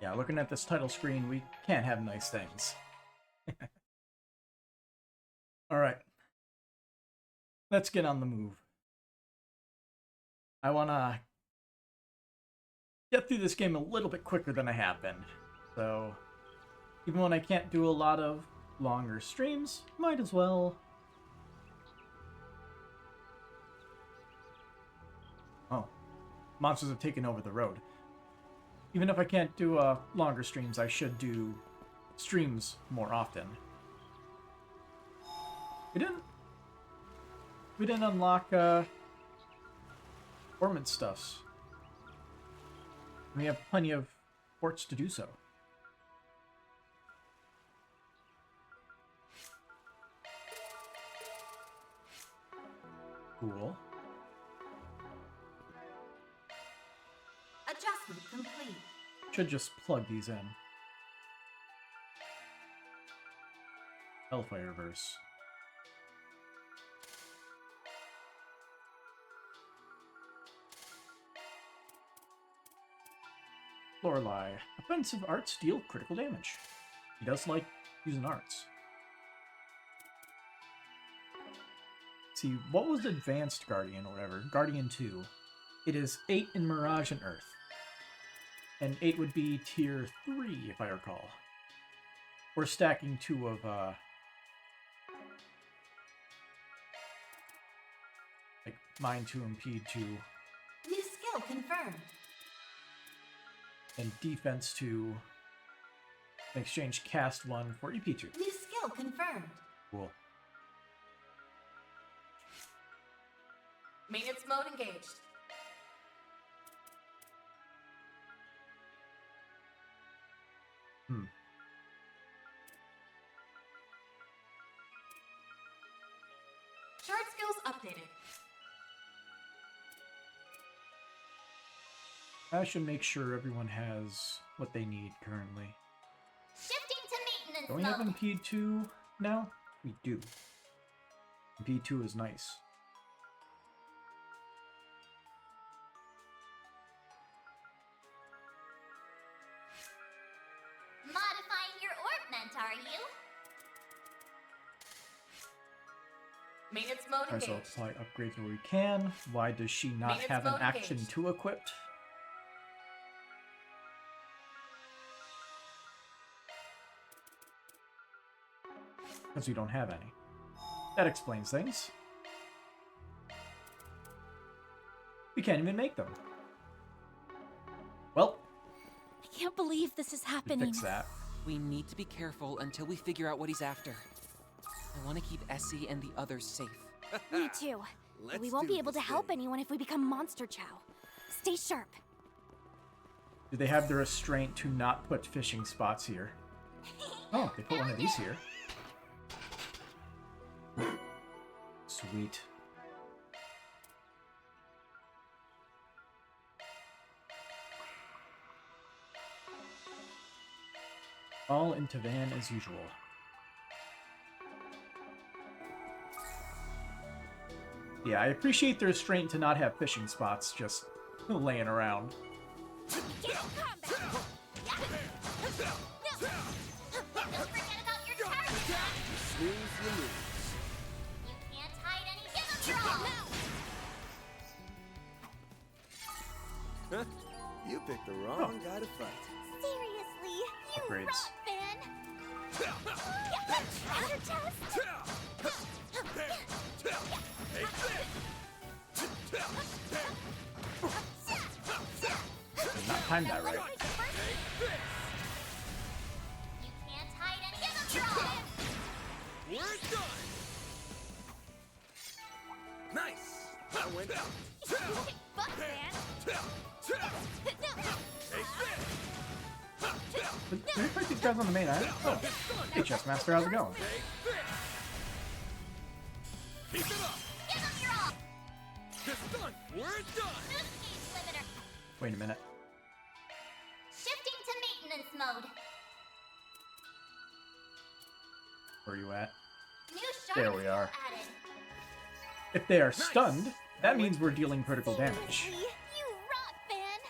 Yeah, looking at this title screen, we can't have nice things. Alright. Let's get on the move. I wanna get through this game a little bit quicker than I have been. So, even when I can't do a lot of longer streams, might as well. Oh. Monsters have taken over the road. Even if I can't do longer streams, I should do streams more often. We didn't unlock performance stuffs. We have plenty of ports to do so. Cool. Adjustment complete. Should just plug these in. Hellfire verse. Lorelei. Offensive arts deal critical damage. He does like using arts. See, what was Advanced Guardian or whatever? Guardian 2. It is 8 in Mirage and Earth. And 8 would be tier 3, if I recall. We're stacking 2 of, like, Mine 2 and P 2. New skill confirmed. And Defense 2. In exchange, Cast 1 for EP 2. New skill confirmed. Cool. Maintenance mode engaged. Shard skills updated. I should make sure everyone has what they need currently. Shifting to maintenance Don't we have MP2 now? We do. MP2 is nice. Modifying your orbment, are you? Maintenance mode Alright, so engaged. apply upgrades where we can. Why does she not Maintenance have an mode action engaged. 2 equipped? Because we don't have any. That explains things. We can't even make them. Well, I can't believe this is we happening. fix that. We need to be careful until we figure out what he's after. I want to keep Essie and the others safe. Me too. But we won't be able to help anyone if we become Monster Chow. Stay sharp. Do they have the restraint to not put fishing spots here? Oh, they put one of these here. Sweet. All into van as usual. Yeah, I appreciate the restraint to not have fishing spots just laying around. Get combat! Don't forget about your target! Snooze, you lose. You can't hide any. Give them your all! Huh? You picked the wrong guy to fight. Seriously, you Upgrades. rock, man! Counter test! Did not time that right. You can't hide any. Give them your all! We're done. Nice. I went out. Fuck, man! Did we fight these guys on the main island? Oh. Hey, Chessmaster, how's it going? Keep it up. Give them your all! Just done. We're done. Boost gauge limiter. Wait a minute. Shifting to maintenance mode. Where are you at? New shard There we skill are. added. If they are stunned, that means we're dealing critical damage. Seriously, you rock, man!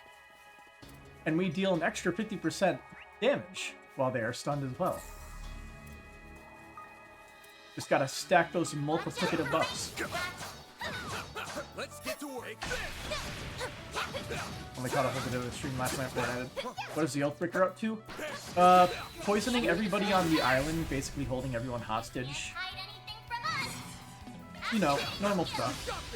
And we deal an extra 50% damage while they are stunned as well. Just gotta stack those multiplicative buffs. Let's get to work. Only caught up with a bit of the stream last night before it ended. What is the Oathbreaker up to? Poisoning everybody on the island, basically holding everyone hostage. Hide anything from us. You know, normal stuff.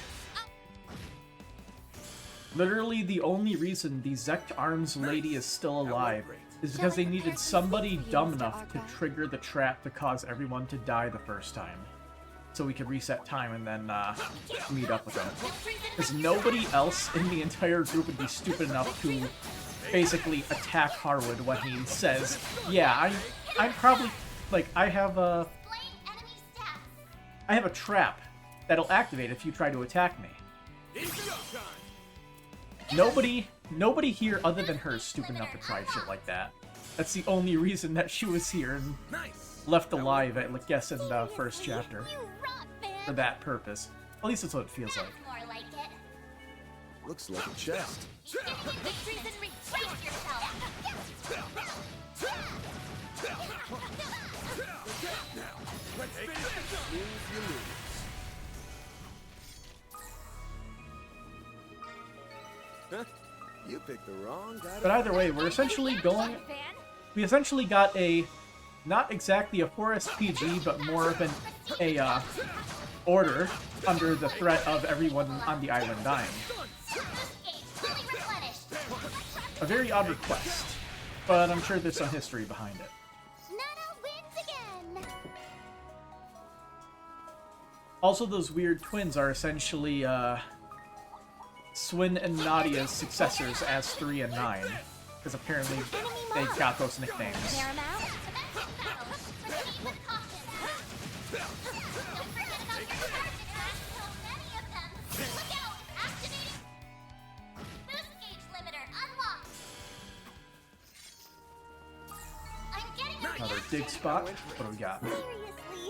Literally, the only reason the Zect Arms lady is still alive is because they needed somebody dumb enough to trigger the trap to cause everyone to die the first time. So we could reset time and then meet up with them. Because nobody else in the entire group would be stupid enough to basically attack Harwood when he says, yeah, I'm probably, like, I have a trap that'll activate if you try to attack me. Nobody here other than her is stupid enough to try shit like that. That's the only reason that she was here and left alive, I guess, in the first chapter. For that purpose. At least that's what it feels like. More like it. Looks like a chest. Victory's in reach. Brace yourself. Let's finish this. Lose, you lose. Huh? You picked the wrong guy. But either way, we're essentially going... We essentially got a... Not exactly a forest PG, but more of an... order under the threat of everyone on the island dying. A very odd request, but I'm sure there's some history behind it. Nana wins again. Also, those weird twins are essentially Swin and Nadia's successors as 3 and 9, because apparently they got those nicknames. Another dig spot. What do we got?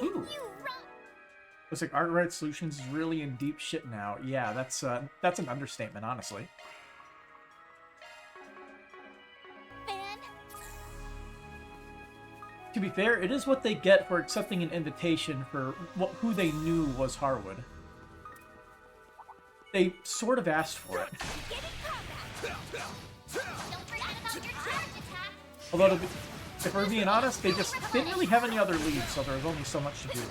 Ooh. Looks like Artright Solutions is really in deep shit now. Yeah, that's an understatement, honestly. To be fair, it is what they get for accepting an invitation for who they knew was Harwood. They sort of asked for it. Although, if we're being honest, they just didn't really have any other leads, so there was only so much to do.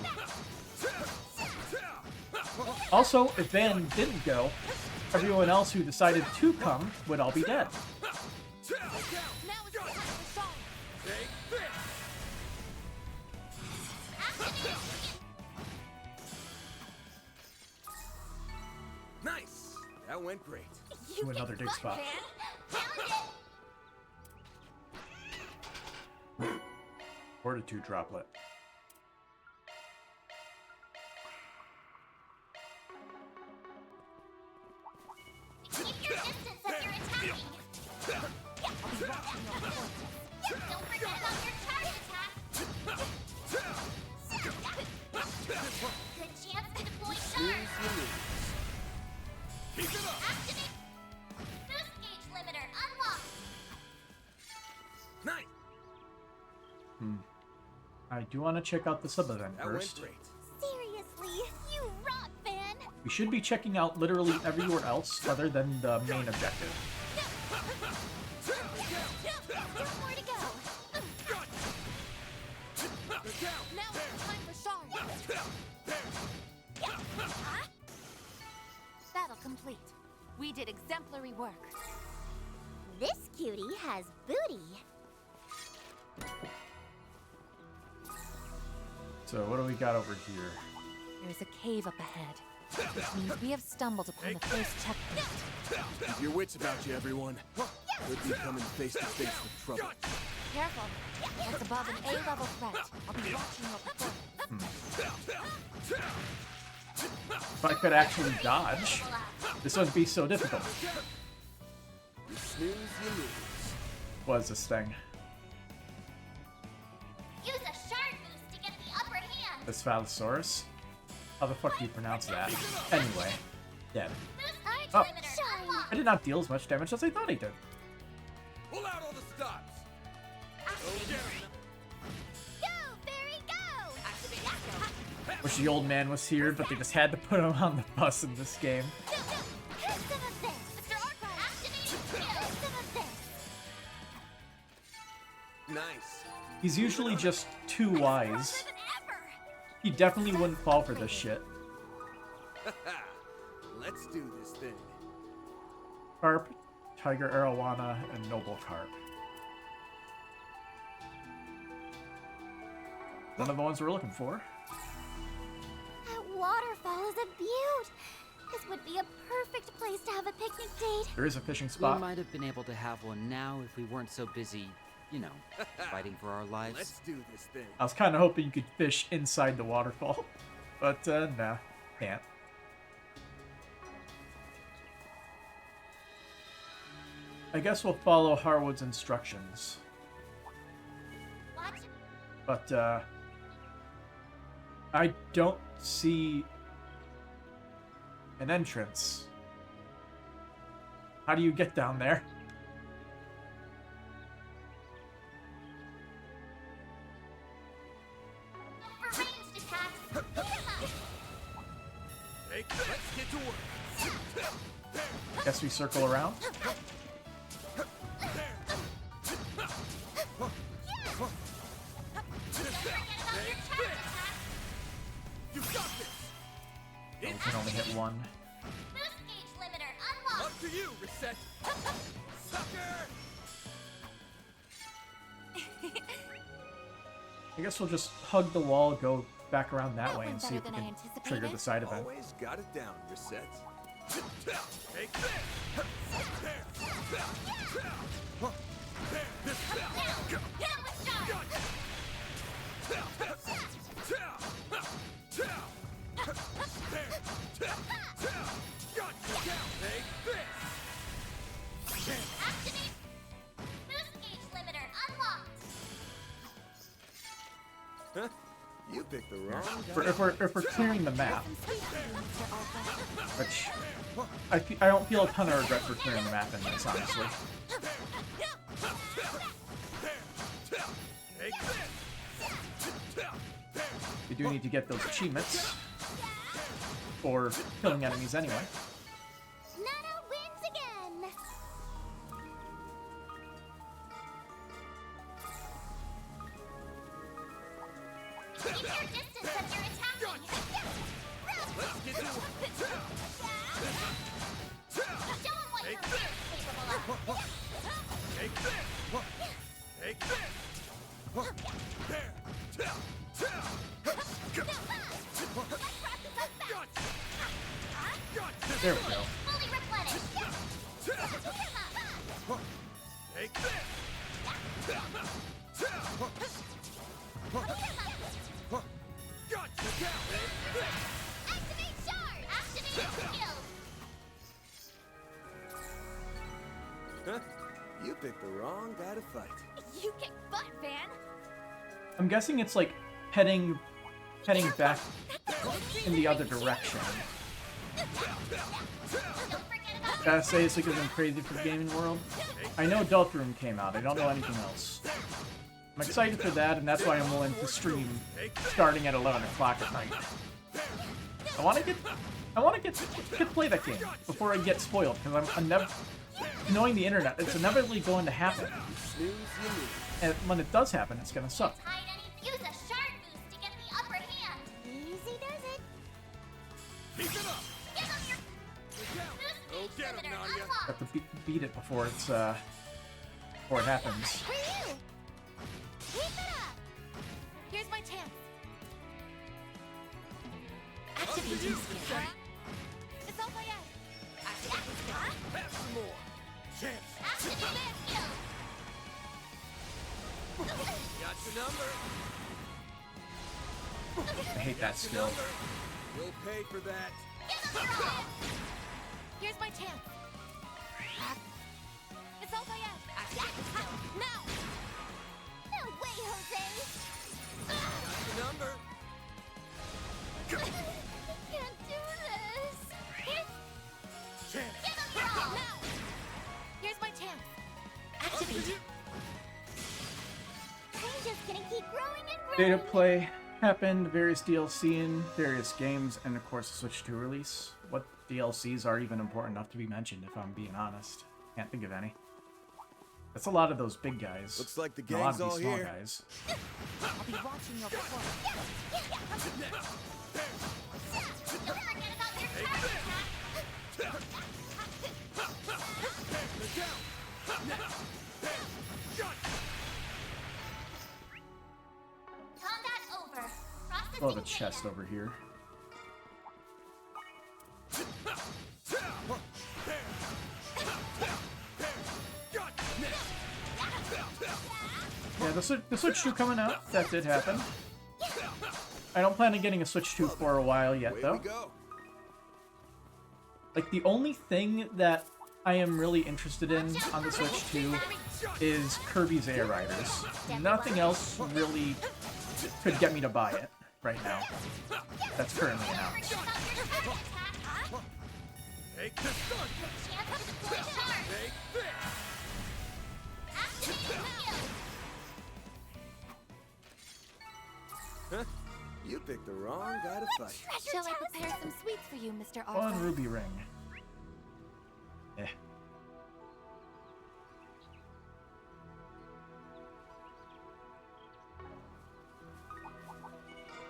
Also, if Van didn't go, everyone else who decided to come would all be dead. Nice. That went great. To another dig spot. Fortitude droplet. Keep your distance as you're attacking. Don't forget about your charge attack. Good chance to deploy charge. Activate. Boost gauge limiter unlocked. Nice. I do want to check out the sub-event That went first. great. Seriously, you rock, Van. We should be checking out literally everywhere else other than the main objective. There's more to go. Now it's time for Shard. Battle complete. We did exemplary work. This cutie has booty. So what do we got over here? There's a cave up ahead, which means we have stumbled upon the first checkpoint. Keep your wits about you, everyone. Could be coming face to face with trouble. Careful. That's above an A-level threat. I'll be watching your performance. If I could actually dodge, this wouldn't be so difficult. You snooze, you lose. What is this thing? Use a shard boost to get the upper hand. This Sphathosaurus? How the fuck do you pronounce that? Anyway, dead. Boost gauge Oh. limiter unlocked. I did not deal as much damage as I thought I did. Pull out all the stops. Go get him. Go, fairy, go! Activate. Wish the old man was here, but they just had to put him on the bus in this game. Go, go! Have some of this! Mr. Arclight! Activate! Have some of this! Nice. He's usually just too wise. Stronger than ever! He definitely wouldn't fall for this shit. Let's do this thing. Carp, Tiger Arowana, and Noble Carp. One of the ones we're looking for. That waterfall is a beaut! This would be a perfect place to have a picnic date. There is a fishing We spot. might have been able to have one now if we weren't so busy, you know, fighting for our lives. Let's do this thing. I was kind of hoping you could fish inside the waterfall, but nah, can't. I guess we'll follow Harwood's instructions. Watch it. But, I don't see an entrance. How do you get down there? For ranged attacks, beat 'em up! Hey, let's get to work. Guess we circle around. You got this. We can only hit one. Boost gauge limiter unlocked! Up to you, Reset. Sucker. I guess we'll just hug the wall, go back around that way, and went see if we better can than I trigger the side event. Always got it down, Reset. Take this. Get with John! Activate! Boost gauge limiter unlocked! Huh? You picked the wrong If we're clearing the map, Some sweet for you, Mr. Arclight. which I don't feel a ton of regret for clearing the map in this, honestly. We do need to get those achievements for killing enemies anyway. Nana wins again! Keep your distance as you're attacking! Let's get to Show 'em what you're really capable of! Take this. Take this. There we go. Fully replenished! Take this. Gotcha. Activate shard! Activate skill! Huh? You picked the wrong guy to fight. You kick butt, Van! I'm guessing it's like heading back in the other direction. Don't forget about Gotta say, this week has been crazy for the gaming world. I know Adult Room came out. I don't know anything else. I'm excited for that, and that's why I'm willing to stream starting at 11 o'clock at night. I want to get to play that game before I get spoiled, because I'm never knowing the internet. It's inevitably going to happen, Snooze, you lose. and when it does happen, it's gonna suck. hide any. Use a shard boost to get the upper hand. Easy does it. Keep it up. Give them your Go boost gauge get 'em, limiter Nadia. unlocked. Have to beat it before it happens. For you. Keep it up. Here's my chance. Up to Activate you, your skill. Reset. It's all my end. Activate your skill. Have some more. Chance. Activate skill. Got your number. I hate that skill. Number. You'll pay for that. Give them your all. Here's my chance. It's all my end. Activate your skill. Now. No way, Jose. Got your number. I can't do this. Chance. Give them your all. Now. Here's my chance. Up activate. I'm just gonna keep growing and Data growing. play happened, various DLC in various games, and of course the Switch 2 release. What DLCs are even important enough to be mentioned, if I'm being honest? Can't think of any. That's a lot of those big guys. Looks like the and a lot gang's of these all small here. guys. I'll be watching your performance. Don't forget about your charge attack. Combat over. We'll have a Processing chest data. over here. Yeah, the Switch 2 coming out. That did happen. I don't plan on getting a Switch 2 for a while yet, Away though. we go. Like, the only thing that I am really interested in on the Switch 2 is Kirby's Air Riders. Nothing else really could get me to buy it right now. That's currently announced. Forget about your charge attack, huh? Take this gun. Chance to deploy charge. Take this. Activating skill. Huh? You picked the wrong guy to fight. Shall I prepare some sweets for you, Mr. One Arthur? ruby ring. Eh.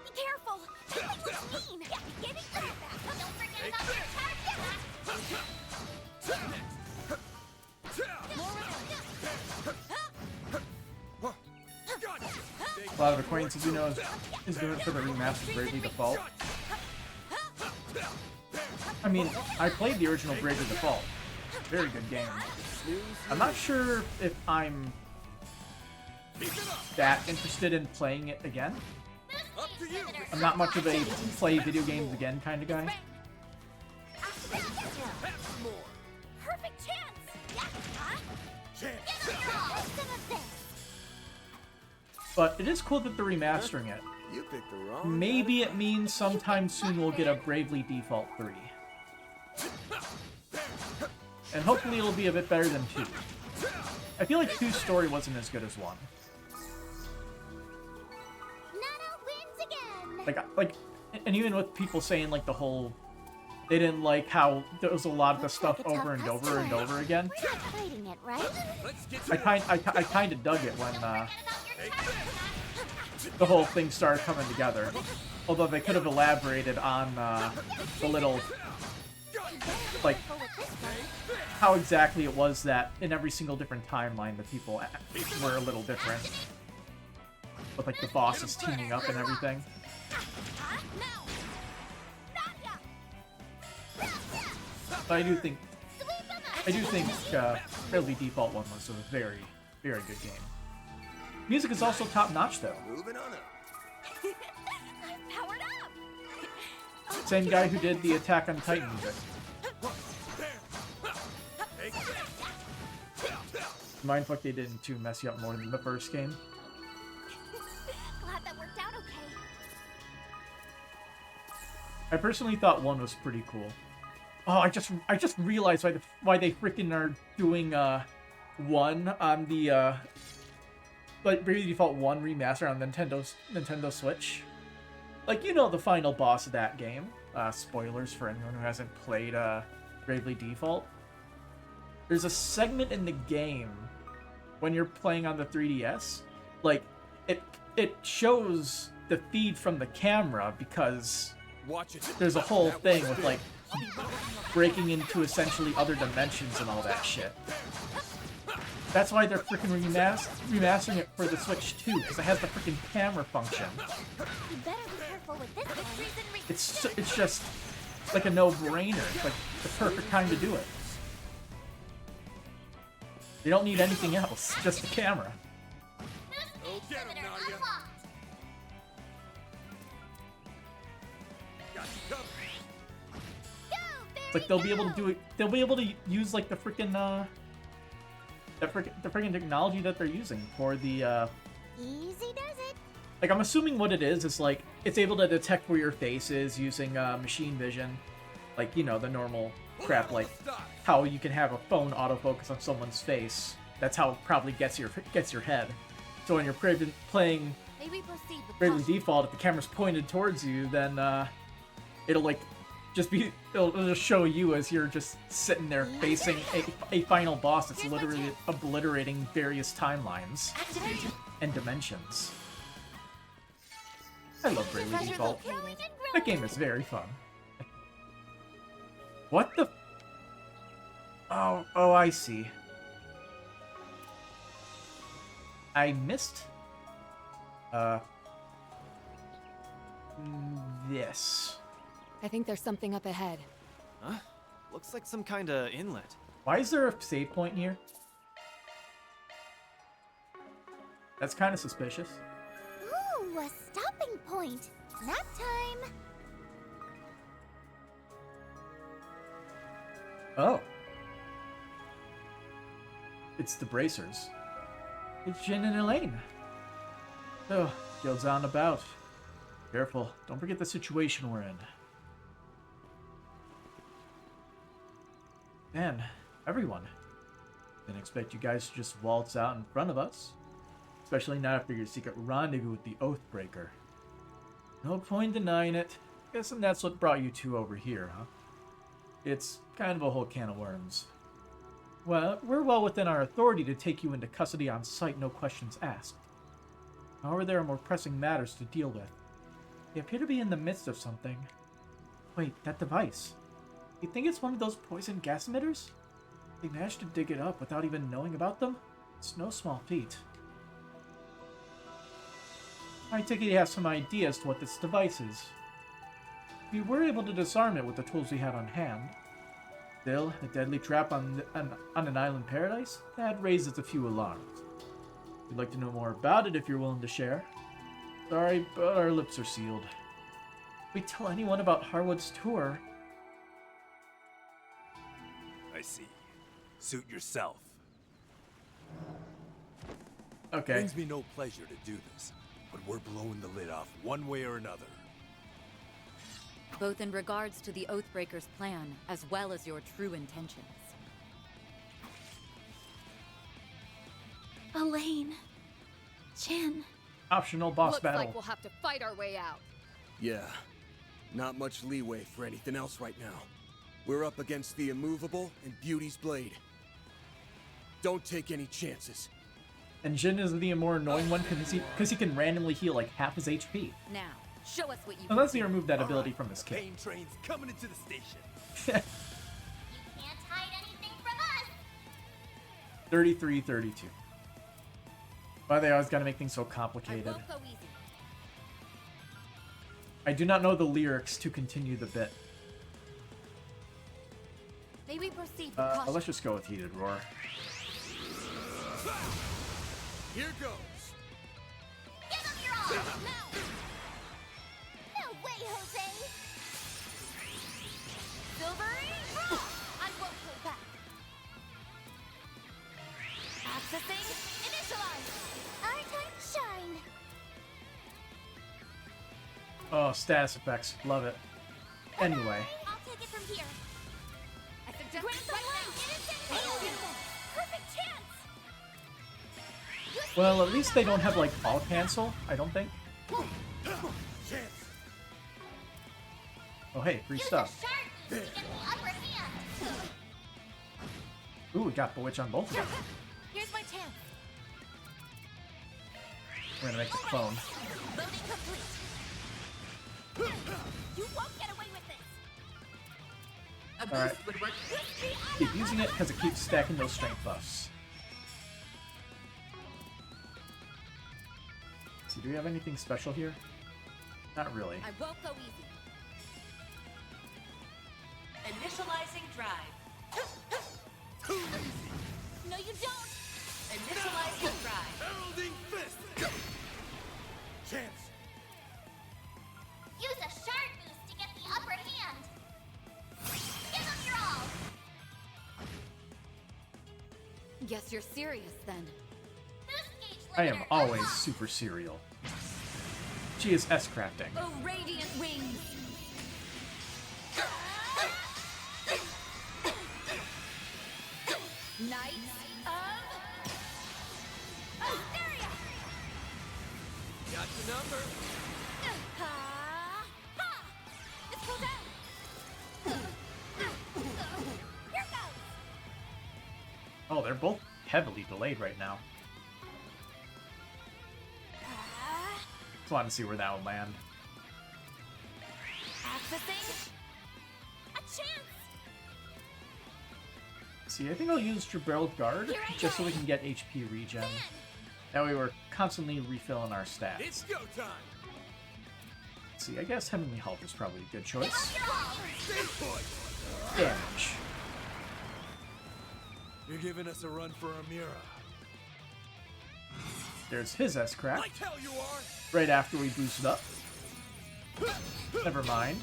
Be careful. That thing looks mean. Getting back. Don't forget about your charge attack. A lot of acquaintances you know is doing it for the remastered Bravely Default. I mean, I played the original Bravely Default. Very good game. I'm not sure if I'm that interested in playing it again. I'm not much of a play video games again kind of guy. Perfect chance. Yeah. Huh? Chance. Give it your all. Some of this. But it is cool that they're remastering it. You picked the wrong. Maybe it means sometime soon we'll get a Bravely Default 3. And hopefully it'll be a bit better than 2. I feel like 2's story wasn't as good as 1. Nana wins again. Like, and even with people saying like the whole, they didn't like how there was a lot of the stuff Looks like a over and tough over and customer. over again. We're not fighting it, right? Let's get I kind of dug it when Forget about your charge attack. the whole thing started coming together. Although they could have elaborated on the little, like, how exactly it was that in every single different timeline the people were a little different. With like the bosses teaming up and everything. But I do think Bravely Default 1 was a very, very good game. Music is also top notch though. moving on up. I'm powered up. Same guy who did the Attack on Titan music. Mindfuck they didn't too mess you up more than the first game. Glad that worked out okay. I personally thought 1 was pretty cool. Oh, I just realized why they freaking are doing 1 on the like Bravely Default 1 remaster on Nintendo Switch. Like, you know, the final boss of that game. Spoilers for anyone who hasn't played Bravely Default. There's a segment in the game when you're playing on the 3DS, like it shows the feed from the camera because Watch it. there's a whole thing with like breaking into essentially other dimensions and all that shit. That's why they're freaking remastering it for the Switch 2, because it has the freaking camera function. You better be careful with this one. It's just like a no-brainer. It's like the perfect time to do it. You don't need anything else, just the camera. Go get him, Exhibitor Nadia. unlocked. Got you covered. Go, It's like they'll be able to do it. They'll be able to use like the freaking the freaking technology that they're using for the Easy does it. like I'm assuming what it is like it's able to detect where your face is using machine vision, like, you know, the normal crap, like how you can have a phone autofocus on someone's face That's how it probably gets your head. So when you're playing May we proceed with Bravely caution? Default, if the camera's pointed towards you, then it'll like it'll just show you as you're just sitting there facing a final boss that's literally obliterating various timelines and dimensions. I love Bravely Treasure Default. located. That game is very fun. What the? Oh, I see. I missed this. I think there's something up ahead. Huh? Looks like some kind of inlet. Why is there a save point here? That's kind of suspicious. Ooh, a stopping point. Nap time. Oh. It's the Bracers. It's Jin and Elaine. Oh, guild's on about. Careful, don't forget the situation we're in. Man, everyone. Didn't expect you guys to just waltz out in front of us. Especially not after your secret rendezvous with the Oathbreaker. No point denying it. Guessing that's what brought you two over here, huh? It's kind of a whole can of worms. Well, we're well within our authority to take you into custody on sight, no questions asked. However, there are more pressing matters to deal with. They appear to be in the midst of something. Wait, that device. You think it's one of those poison gas emitters? They managed to dig it up without even knowing about them? It's no small feat. I take it you have some idea as to what this device is. We were able to disarm it with the tools we had on hand. Still, a deadly trap on an island paradise? That raises a few alarms. We'd like to know more about it if you're willing to share. Sorry, but our lips are sealed. If we tell anyone about Harwood's tour... I see. Suit yourself. Okay. Brings me no pleasure to do this, but we're blowing the lid off one way or another. Both in regards to the Oathbreaker's plan, as well as your true intentions. Elaine. Jin. Optional boss Looks battle. like we'll have to fight our way out. Yeah. Not much leeway for anything else right now. We're up against the immovable and Beauty's blade. Don't take any chances. And Jin is the more annoying one because he can randomly heal like half his HP. Now, show us what you Unless he removed that ability from his kit. Main train's coming into the station. You can't hide anything from us. 33-32. Why they always gotta make things so complicated. I won't go easy. I do not know the lyrics to continue the bit. May we proceed with caution? Let's just go with Heated Roar. Here goes. Give them your all. Now. No way, Jose. Silvery roll! I won't hold back. Accessing, initialize! Our time to shine. Oh, status effects. Love it. Anyway. I'll take it from here. I suggest Grant the right line. now. Perfect chance. Well, at least they don't have, like, all cancel, I don't think. Chance. Oh, hey, free Use stuff. a sharp boost to get the upper hand. Ooh, we got Bewitch on both of them. Here's my chance. We're gonna make the clone. Loading complete. You won't get away with this. Alright. Keep using it because it keeps stacking those strength buffs. So, do we have anything special here? Not really. I won't go easy. Initializing drive. No, you don't. Initializing drive. Heralding fist. Chance. Use a sharp boost to get the upper hand. Give them your all. Guess you're serious then. Boost gauge I am limiter always unlocked. super serial. She is S-crafting. Oh, radiant wings! Knights of number. Ha! Ha! Let's go down! Here goes! Oh, they're both heavily delayed right now. Just wanted to see where that would land. Accessing a chance! See, I think I'll use Jabril Guard Here I just so go. we can get HP regen. That way we're constantly refilling our stats. It's go time. See, I guess Heavenly Help is probably a good choice. Stay put. Damage. You're giving us a run for Amira. There's his S-Crack, Like hell you are. right after we boosted up. Never mind.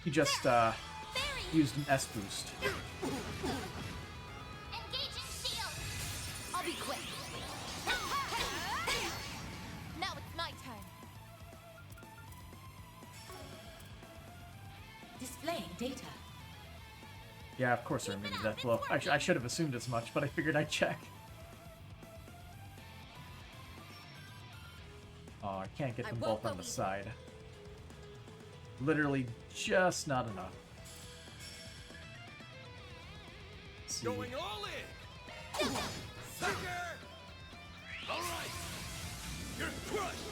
He just, used an S-boost. Engaging shield! I'll be quick. Now it's my turn. Displaying data. Yeah, of course they're immune to death blow. I should have assumed as much, but I figured I'd check. Oh, I can't get them both on the side. Literally just not enough. Let's see. Going all in. Sucker. All right. You're crushed.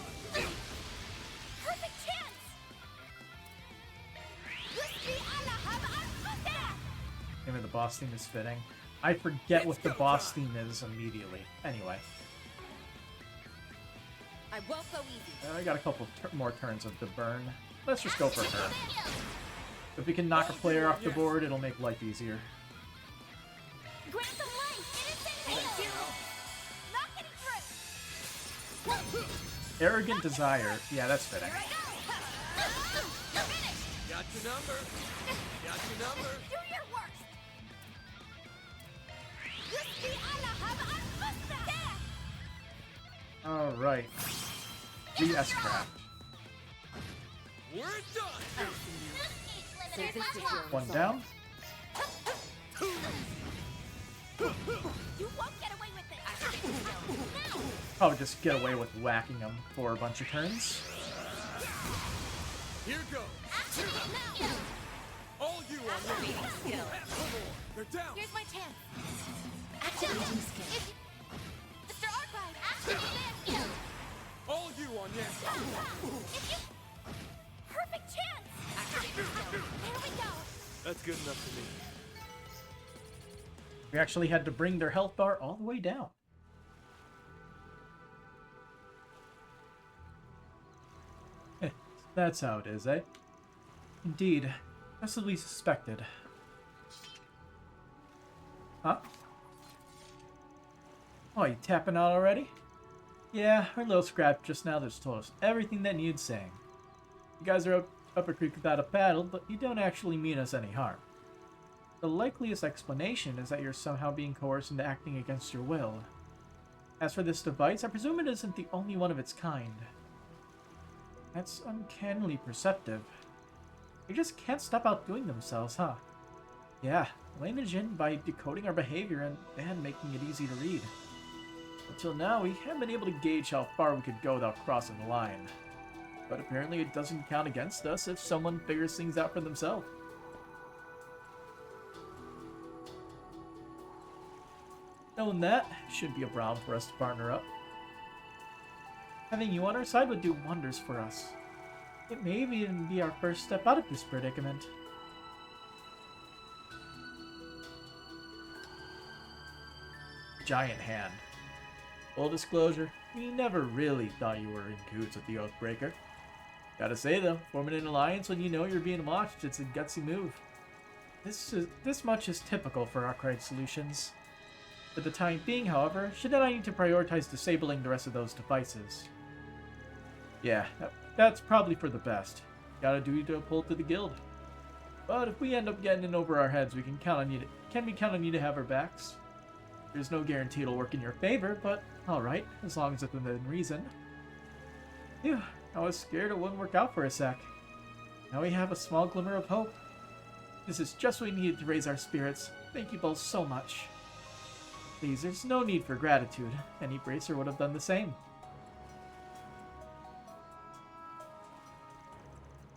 Perfect chance! Name of the boss theme is fitting. I forget what the boss theme is immediately. Anyway, I won't go easy. I got a couple more turns of the burn. Let's just go for her. If we can knock a player off the board, it'll make life easier. Grant some life! Thank you! Not getting through! Arrogant Desire. Yeah, that's fitting. Here I go! Finish! Got your number. Got your number. Do your worst! Alright. The S-Craft. We're done. One down. You won't get away with it! Probably just get away with whacking them for a bunch of turns. Here goes. All you on me. Skill. They're down. Here's my chance. Activating skill. Mr. Archive, activate this! All you on yes. Perfect chance! Activating skill. There we go! That's good enough for me. We actually had to bring their health bar all the way down. That's how it is, eh? Indeed. Just as we suspected. Huh? Oh, you tapping out already? Yeah, our little scrap just now just told us everything that needs saying. You guys are up a creek without a paddle, but you don't actually mean us any harm. The likeliest explanation is that you're somehow being coerced into acting against your will. As for this device, I presume it isn't the only one of its kind. That's uncannily perceptive. They just can't stop outdoing themselves, huh? Yeah, laying the gin by decoding our behavior and then making it easy to read. Until now, we haven't been able to gauge how far we could go without crossing the line. But apparently it doesn't count against us if someone figures things out for themselves. Knowing that, it shouldn't be a problem for us to partner up. Having you on our side would do wonders for us. It may even be our first step out of this predicament. Giant hand. Full disclosure, we never really thought you were in cahoots with the Oathbreaker. Gotta say though, forming an alliance when you know you're being watched, it's a gutsy move. This much is typical for Arcade Solutions. For the time being, however, shouldn't I need to prioritize disabling the rest of those devices? Yeah, that's probably for the best. Got a duty to uphold to the guild. But if we end up getting in over our heads, we can count on you to, can we count on you to have our backs? There's no guarantee it'll work in your favor, but alright, as long as it's within reason. Phew, I was scared it wouldn't work out for a sec. Now we have a small glimmer of hope. This is just what we needed to raise our spirits. Thank you both so much. Please, there's no need for gratitude. Any bracer would have done the same.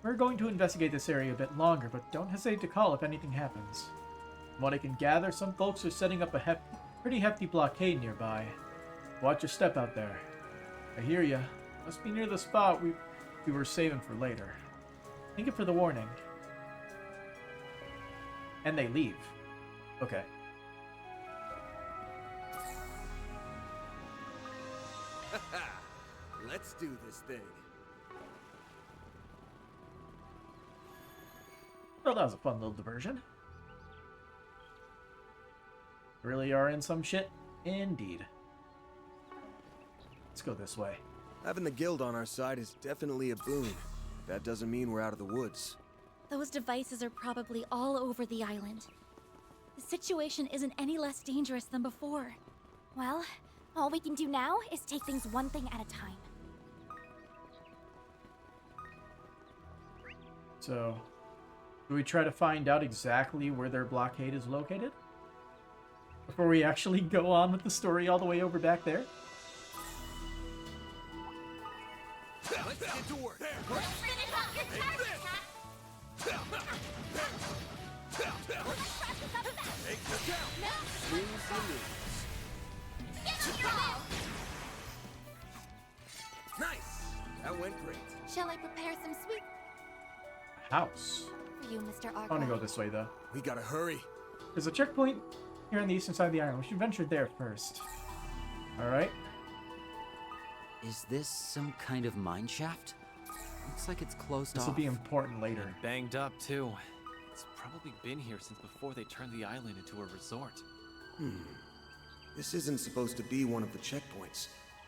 We're going to investigate this area a bit longer, but don't hesitate to call if anything happens. From what I can gather, some folks are setting up a pretty hefty blockade nearby. Watch your step out there. I hear ya. Must be near the spot we were saving for later. Thank you for the warning. And they leave. Okay. Let's do this thing. Well, that was a fun little diversion. Really are in some shit? Indeed. Let's go this way. Having the guild on our side is definitely a boon. That doesn't mean we're out of the woods. Those devices are probably all over the island. The situation isn't any less dangerous than before. Well, all we can do now is take things one thing at a time. So, do we try to find out exactly where their blockade is located? Before we actually go on with the story all the way over back there? Let's get to work. Take the count. Swings and misses. Nice. That went great. Shall I prepare some sweet House. for you, Mr. I want to go Argyle? this way, though. We gotta hurry. There's a checkpoint here on the eastern side of the island. We should venture there first. Alright. Is this some kind of mine shaft? Looks like it's closed This off. will be important later. Banged up, too. It's probably been here since before they turned the island into a resort. This isn't supposed to be one of the checkpoints,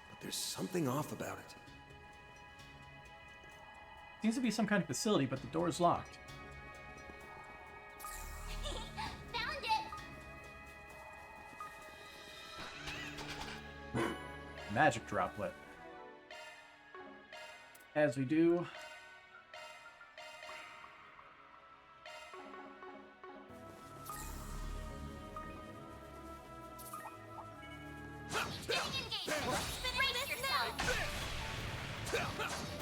but there's something off about it. Seems to be some kind of facility, but the door is locked. Found it! Magic droplet. As we do.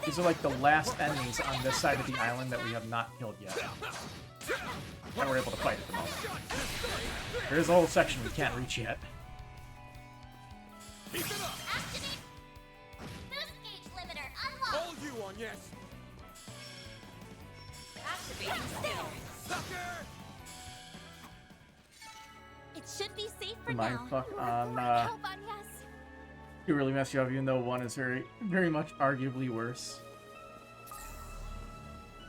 These are like the last enemies on this side of the island that we have not killed yet. And we're able to fight at the moment. There's a whole section we can't reach yet. Keep it up. Activate boost gauge limiter unlocked. All you on yes. Activating skill. Sucker. It should be safe for Mind now. fuck Look on, for help on yes. You really mess you up, even though one is very much arguably worse.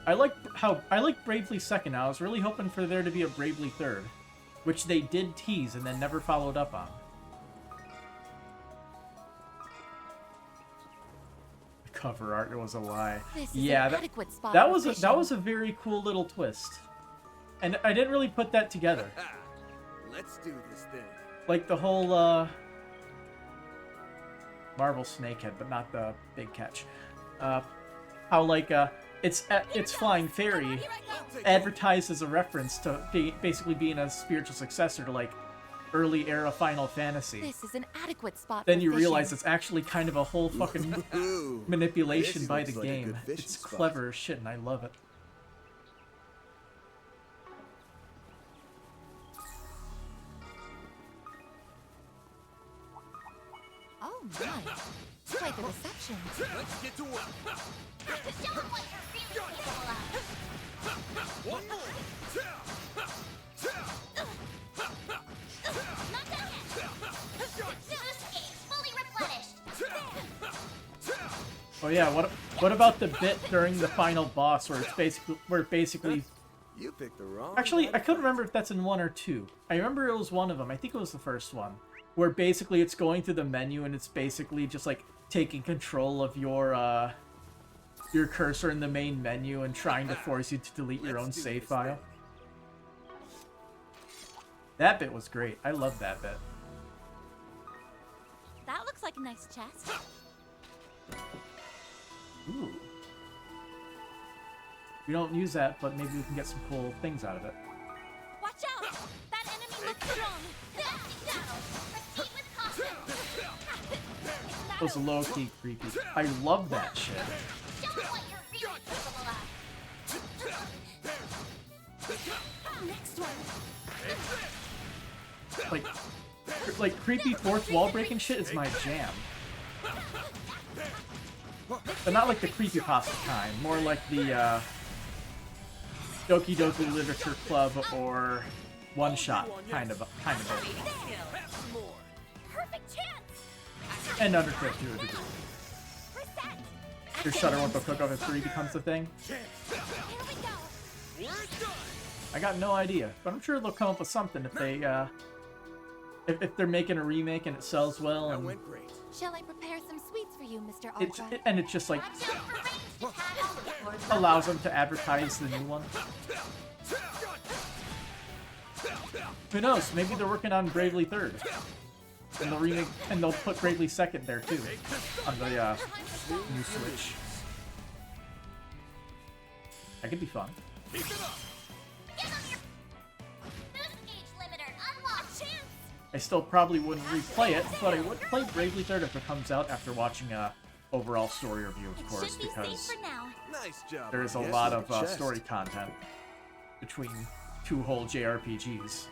I like Bravely second. I was really hoping for there to be a Bravely third, which they did tease and then never followed up on. The cover art was a lie. This is Yeah, an that, adequate spot that for was fishing. that was a very cool little twist, and I didn't really put that together. Let's do this thing. Like the whole Marvel Snakehead, but not the big catch. How like it's Flying Fairy advertised as a reference to basically being a spiritual successor to like early era Final Fantasy. This is an adequate spot Then for you fishing. realize it's actually kind of a whole fucking Ooh, manipulation this by the looks like a game. good fishing It's spot. clever as shit, and I love it. Oh my. Quite the reception. Let's get to work. Show them what you're really capable of. One more. Not done yet. Boost gauge fully replenished. Oh yeah, what about the bit during the final boss where it's basically You picked the wrong. actually one. I couldn't remember if that's in 1 or 2. I remember it was one of them. I think it was the first one, where basically it's going through the menu and it's basically just like taking control of your cursor in the main menu and trying to force you to delete your own Let's do save this file. thing. That bit was great. I love that bit. That looks like a nice chest. Ooh. We don't use that, but maybe we can get some cool things out of it. Watch out! That enemy looks strong. Proceed with caution. It was low-key creepy. I love that shit. Show them what you're really capable of. Next one. Like creepy fourth wall breaking shit is my jam. But not like the creepypasta kind, more like the Doki Doki Literature Club or One Shot kind of thing. Perfect chance. And Undertale to a degree. Reset. Your Shutter Won't Go Cook Off at 3 becomes the thing. Here we go. I got no idea, but I'm sure they'll come up with something if they if they're making a remake and it sells well That and went great. Shall I prepare some sweets for you, Mr. it's Albright? it's just like allows them to advertise the new one. Who knows? Maybe they're working on Bravely Third, and they'll remake and they'll put Bravely Second there too on the new Switch. That could be fun. Give them your boost gauge limiter. Unlock chance. I still probably wouldn't replay it, but I would play Bravely Third if it comes out after watching a overall story review, of It course, should be safe because for now. Nice job. there is a Yes, lot like of a chest. story content between two whole JRPGs.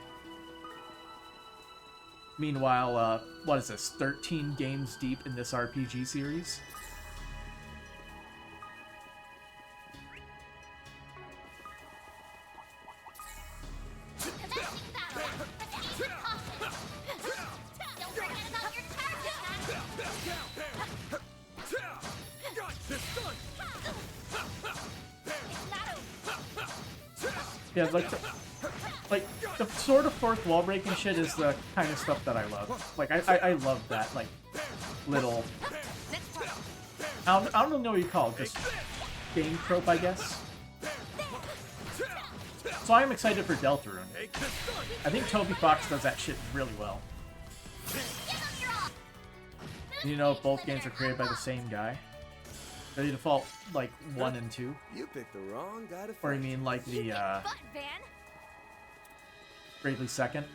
Meanwhile, what is this, 13 games deep in this RPG series? Commencing battle. Proceed with caution. Don't forget about your target. It's not over. Yeah, like the sort of fourth wall breaking shit is the kind of stuff that I love. Like I love that like little I don't know what you call it, just game trope, I guess. So I'm excited for Deltarune. I think Toby Fox does that shit really well. You know, both games are created by the same guy. They default like 1 and 2. You picked the wrong guy to Or fight. you mean like the Butt, Van. Bravely Second?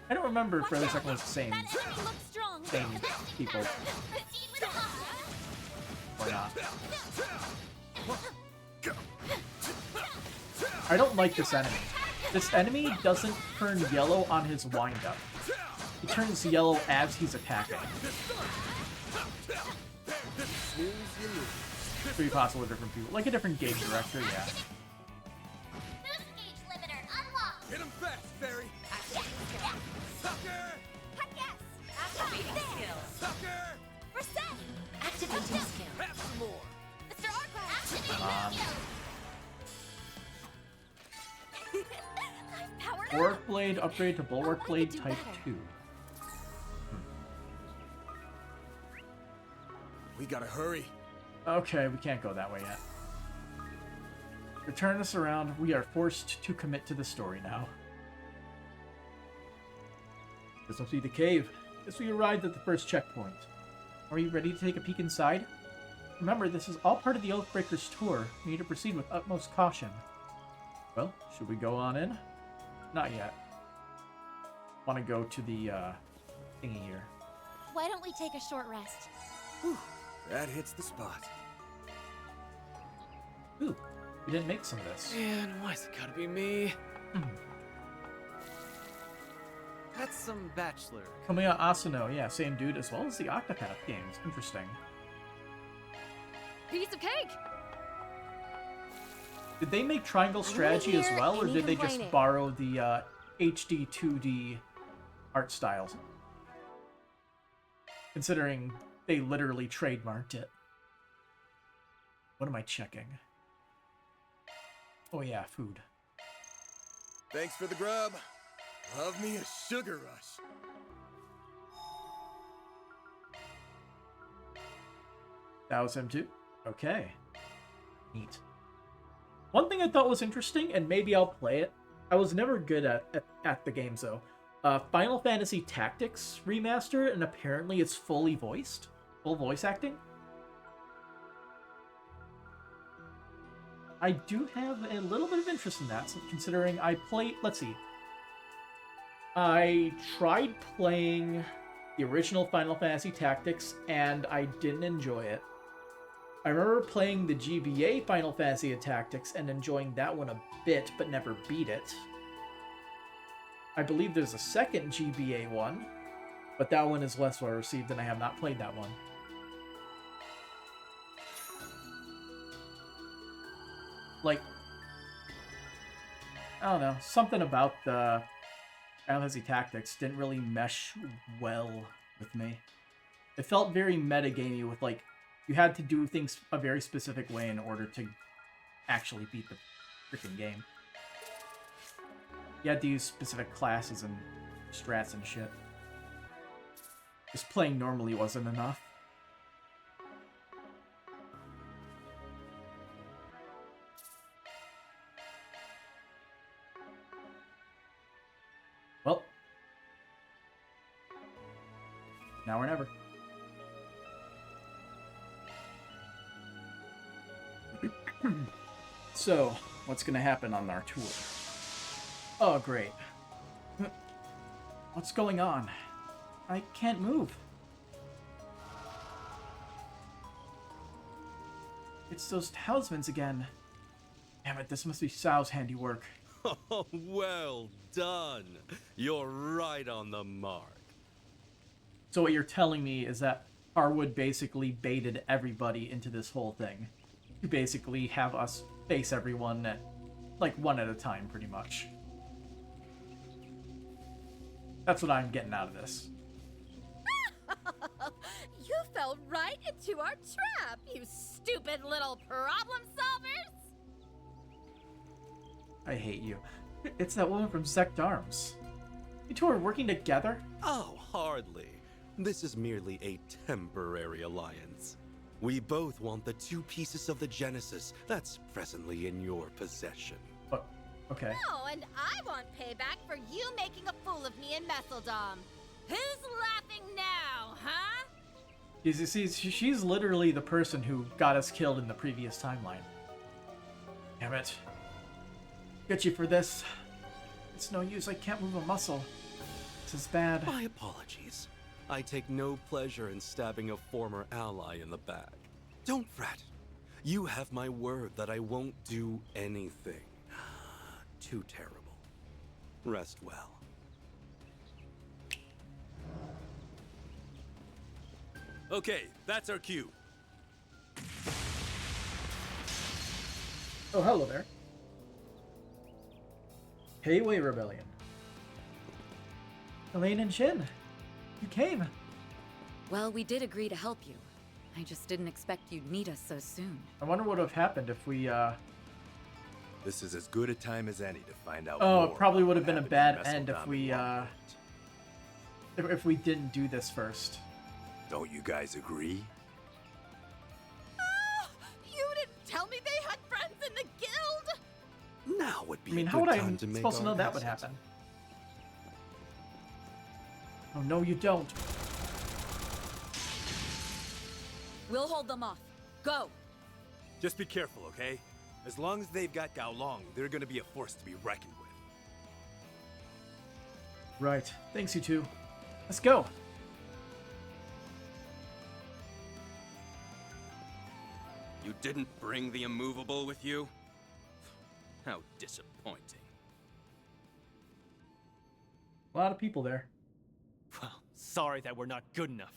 I don't remember if Bravely Second was the same That enemy looks strong. same people Proceed with caution. or not. I don't like this enemy. This enemy doesn't turn yellow on his wind-up. He turns yellow as he's attacking. Snooze, you lose. Three possible different people. Like a different game director, yeah. Boost gauge limiter unlocked. Hit him fast, Fairy. Sucker! Heck yes. Activating skill. Sucker! Reset. Activating skill. Have some more. Mr. Arkwright. Activating skill. I've powered up. Bulwark Blade upgrade to Bulwark I Blade could do Type better. 2. We gotta hurry. Okay, we can't go that way yet. To turn us around, we are forced to commit to the story now. This must be the cave. Guess we arrived at the first checkpoint. Are you ready to take a peek inside? Remember, this is all part of the Oathbreakers tour. We need to proceed with utmost caution. Well, should we go on in? Not yet. Want to go to the, thingy here. Why don't we take a short rest? That hits the spot. Ooh, we didn't make some of this. Man, why's it gotta be me? That's some bachelor. Kamiya Asano, yeah, same dude, as well as the Octopath games. Interesting. Piece of cake! Did they make Triangle Strategy as hear well, or any did they just complaining. borrow the HD 2D art styles? Considering they literally trademarked it. What am I checking? Oh yeah, food. Thanks for the grub. Love me a sugar rush. That was him too? Okay. Neat. One thing I thought was interesting, and maybe I'll play it. I was never good at the games though. Final Fantasy Tactics remaster, and apparently it's fully voiced. Full voice acting. I do have a little bit of interest in that, considering I played... Let's see. I tried playing the original Final Fantasy Tactics, and I didn't enjoy it. I remember playing the GBA Final Fantasy Tactics and enjoying that one a bit, but never beat it. I believe there's a second GBA one, but that one is less well received, and I have not played that one. Like, I don't know, something about the Final Fantasy Tactics didn't really mesh well with me. It felt very metagamey with, like, you had to do things a very specific way in order to actually beat the freaking game. You had to use specific classes and strats and shit. Just playing normally wasn't enough. Well, now or never. So, what's gonna happen on our tour? Oh, great. What's going on? I can't move. It's those talismans again. Damn it, this must be Sao's handiwork. Oh, well done. You're right on the mark. So what you're telling me is that Harwood basically baited everybody into this whole thing. To basically have us face everyone at, like, one at a time, pretty much. That's what I'm getting out of this. You fell right into our trap, you stupid little problem solvers! I hate you. It's that woman from Sect Arms. You two are working together? Oh, hardly. This is merely a temporary alliance. We both want the 2 pieces of the Genesis that's presently in your possession. Oh, okay. Oh, and I want payback for you making a fool of me in Messeldom. Who's laughing now, huh? You see, she's literally the person who got us killed in the previous timeline. Damn it. Get you for this. It's no use, I can't move a muscle. This is bad. My apologies. I take no pleasure in stabbing a former ally in the back. Don't fret. You have my word that I won't do anything too terrible. Rest well. Okay, that's our cue. Oh, hello there. Hayway Rebellion. Elaine and Shin, you came. Well, we did agree to help you. I just didn't expect you'd need us so soon. I wonder what would have happened if we, This is as good a time as any to find out Oh, more it probably about would have what been a happened bad in end if Messeldom we, and Longport. if we didn't do this first. Don't you guys agree? You didn't tell me they had friends in the guild! Now would be I mean, a how good would I time to make supposed to our know that would exit. happen? Oh, no, you don't. We'll hold them off. Go! Just be careful, okay? As long as they've got Gao Long, they're gonna be a force to be reckoned with. Right. Thanks, you two. Let's go. You didn't bring the immovable with you? How disappointing. A lot of people there. Well, sorry that we're not good enough.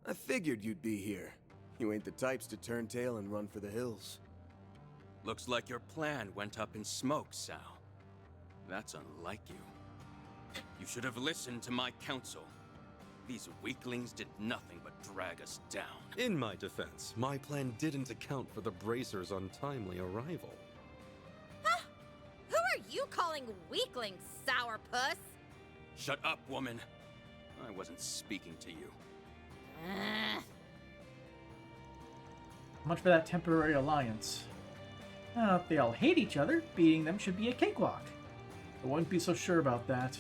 I figured you'd be here. You ain't the types to turn tail and run for the hills. Looks like your plan went up in smoke, Sal. That's unlike you. You should have listened to my counsel. These weaklings did nothing but drag us down. In my defense, my plan didn't account for the Bracer's untimely arrival. Who are you calling weaklings, sourpuss? Shut up, woman. I wasn't speaking to you. Much for that temporary alliance. If they all hate each other, beating them should be a cakewalk. I wouldn't be so sure about that.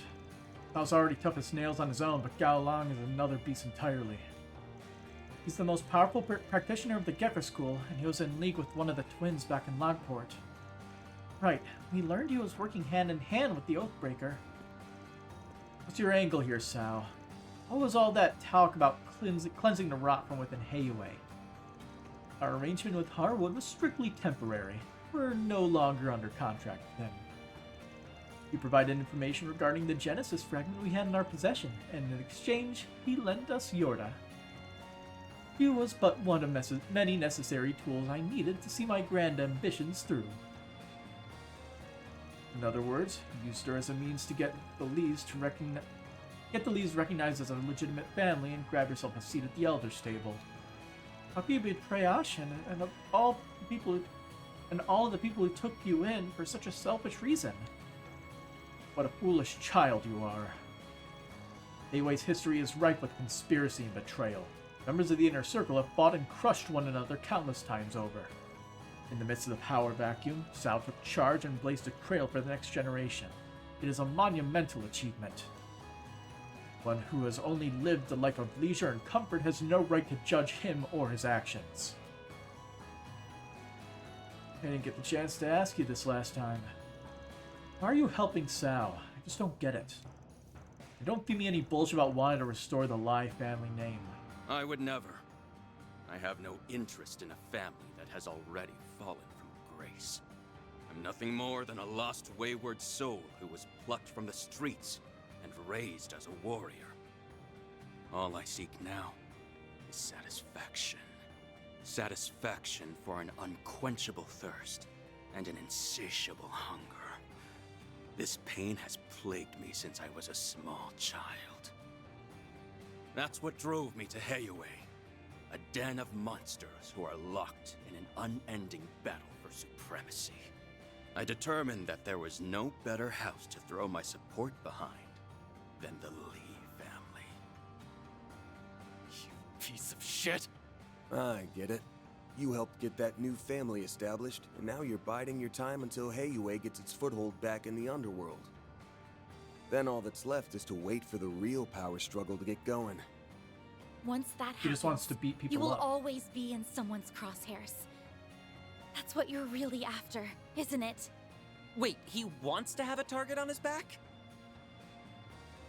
I was already tough as nails on his own, but Gao Long is another beast entirely. He's the most powerful practitioner of the Gekker School, and he was in league with one of the twins back in Longport. Right, we learned he was working hand in hand with the Oathbreaker. What's your angle here, Sao? What was all that talk about cleansing the rot from within Hayway? Our arrangement with Harwood was strictly temporary. We're no longer under contract with him. He provided information regarding the Genesis fragment we had in our possession, and in exchange, he lent us Yorda. He was but one of many necessary tools I needed to see my grand ambitions through. In other words, he used her as a means to get the Lees recognized as a legitimate family and grab yourself a seat at the Elder's table. How can you betray Ashen and all of the people who took you in for such a selfish reason? What a foolish child you are. Ayway's history is rife with conspiracy and betrayal. Members of the Inner Circle have fought and crushed one another countless times over. In the midst of the power vacuum, Sao took charge and blazed a trail for the next generation. It is a monumental achievement. One who has only lived a life of leisure and comfort has no right to judge him or his actions. I didn't get the chance to ask you this last time. Why are you helping Sao? I just don't get it. And don't feed me any bullshit about wanting to restore the Lai family name. I would never. I have no interest in a family that has already fallen from grace. I'm nothing more than a lost, wayward soul who was plucked from the streets and raised as a warrior. All I seek now is satisfaction. Satisfaction for an unquenchable thirst and an insatiable hunger. This pain has plagued me since I was a small child. That's what drove me to Heyaway, a den of monsters who are locked in an unending battle for supremacy. I determined that there was no better house to throw my support behind than the Lee family. You piece of shit! I get it. You helped get that new family established, and now you're biding your time until Heyaway gets its foothold back in the underworld. Then all that's left is to wait for the real power struggle to get going. Once that happens, He just wants to beat people you will up. always be in someone's crosshairs. That's what you're really after, isn't it? Wait, he wants to have a target on his back?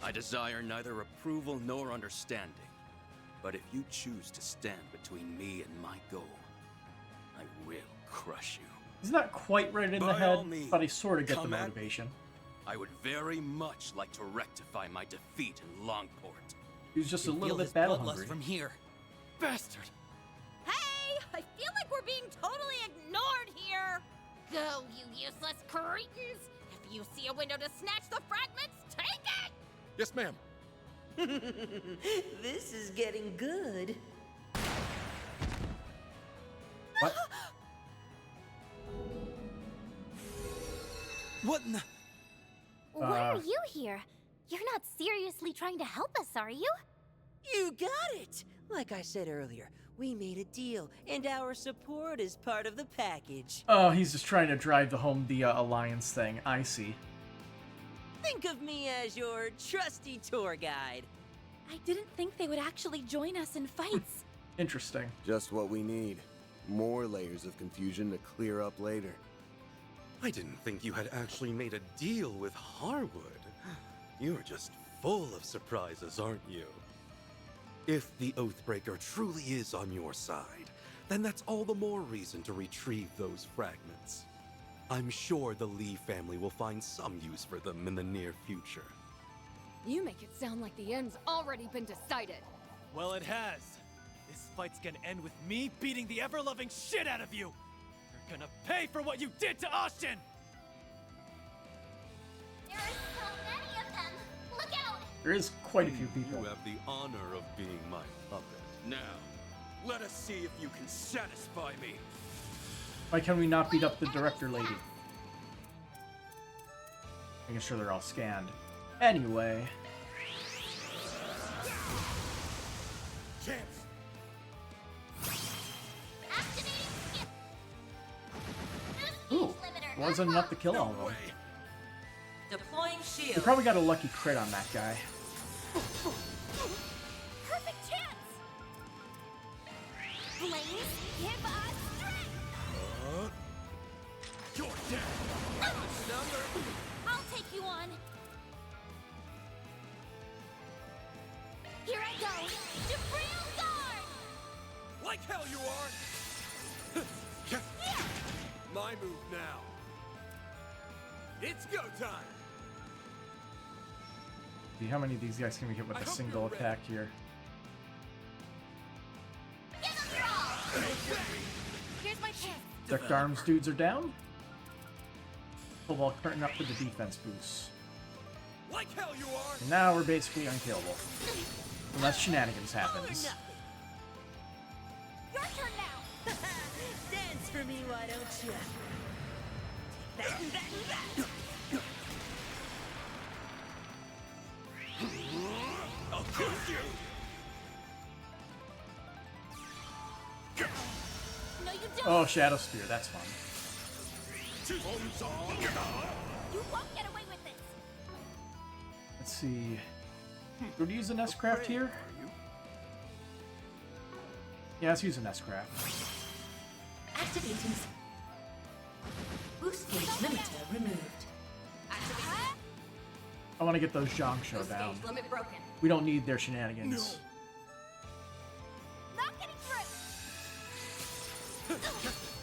I desire neither approval nor understanding. But if you choose to stand between me and my goal, I will crush you. He's not quite right in the By head, all means, but I sort of get the come at me. motivation. I would very much like to rectify my defeat in Longport. He's just a little Feel bit his battle bloodlust hungry. from here. Bastard! Hey! I feel like we're being totally ignored here! Go, you useless cretins! If you see a window to snatch the fragments, take it! Yes, ma'am. This is getting good. What? What in the... Why are you here? You're not seriously trying to help us, are you? You got it! Like I said earlier, we made a deal, and our support is part of the package. Oh, he's just trying to drive home the Alliance thing. I see. Think of me as your trusty tour guide. I didn't think they would actually join us in fights. Interesting. Just what we need. More layers of confusion to clear up later. I didn't think you had actually made a deal with Harwood. You're just full of surprises, aren't you? If the Oathbreaker truly is on your side, then that's all the more reason to retrieve those fragments. I'm sure the Lee family will find some use for them in the near future. You make it sound like the end's already been decided. Well, it has. This fight's gonna end with me beating the ever-loving shit out of you! You're gonna pay for what you did to Austin! There are so many of them! Look out! There is quite a few people. You have the honor of being my puppet. Now, let us see if you can satisfy me. Why can we not beat up the director lady? Making sure they're all scanned. Anyway. Chance! Ooh, wasn't enough to kill all of them. Deploying shield. We probably got a lucky crit on that guy. Perfect chance! Blaze, give us strength! You're dead! I'll take you on. Here I go! Jabril Guard! Like hell you are! My move now. It's go time. See how many of these guys can we hit with a single attack here? Here's my chance. Decked arms dudes are down. Cobalt curtain up for the defense boost. Like hell you are. And now we're basically unkillable. Unless shenanigans happens. Your turn now! Dance for me, why don't you? That. I'll crush you. No, you don't! Oh, Shadow Spear, that's fun. You won't get away with this! Let's see. Would we use an S-Craft here? Yeah, let's use an S-Craft. Activating. Boost gauge limiter removed. I want to get those Zhang Show down. Limit broken. We don't need their shenanigans. Not getting through!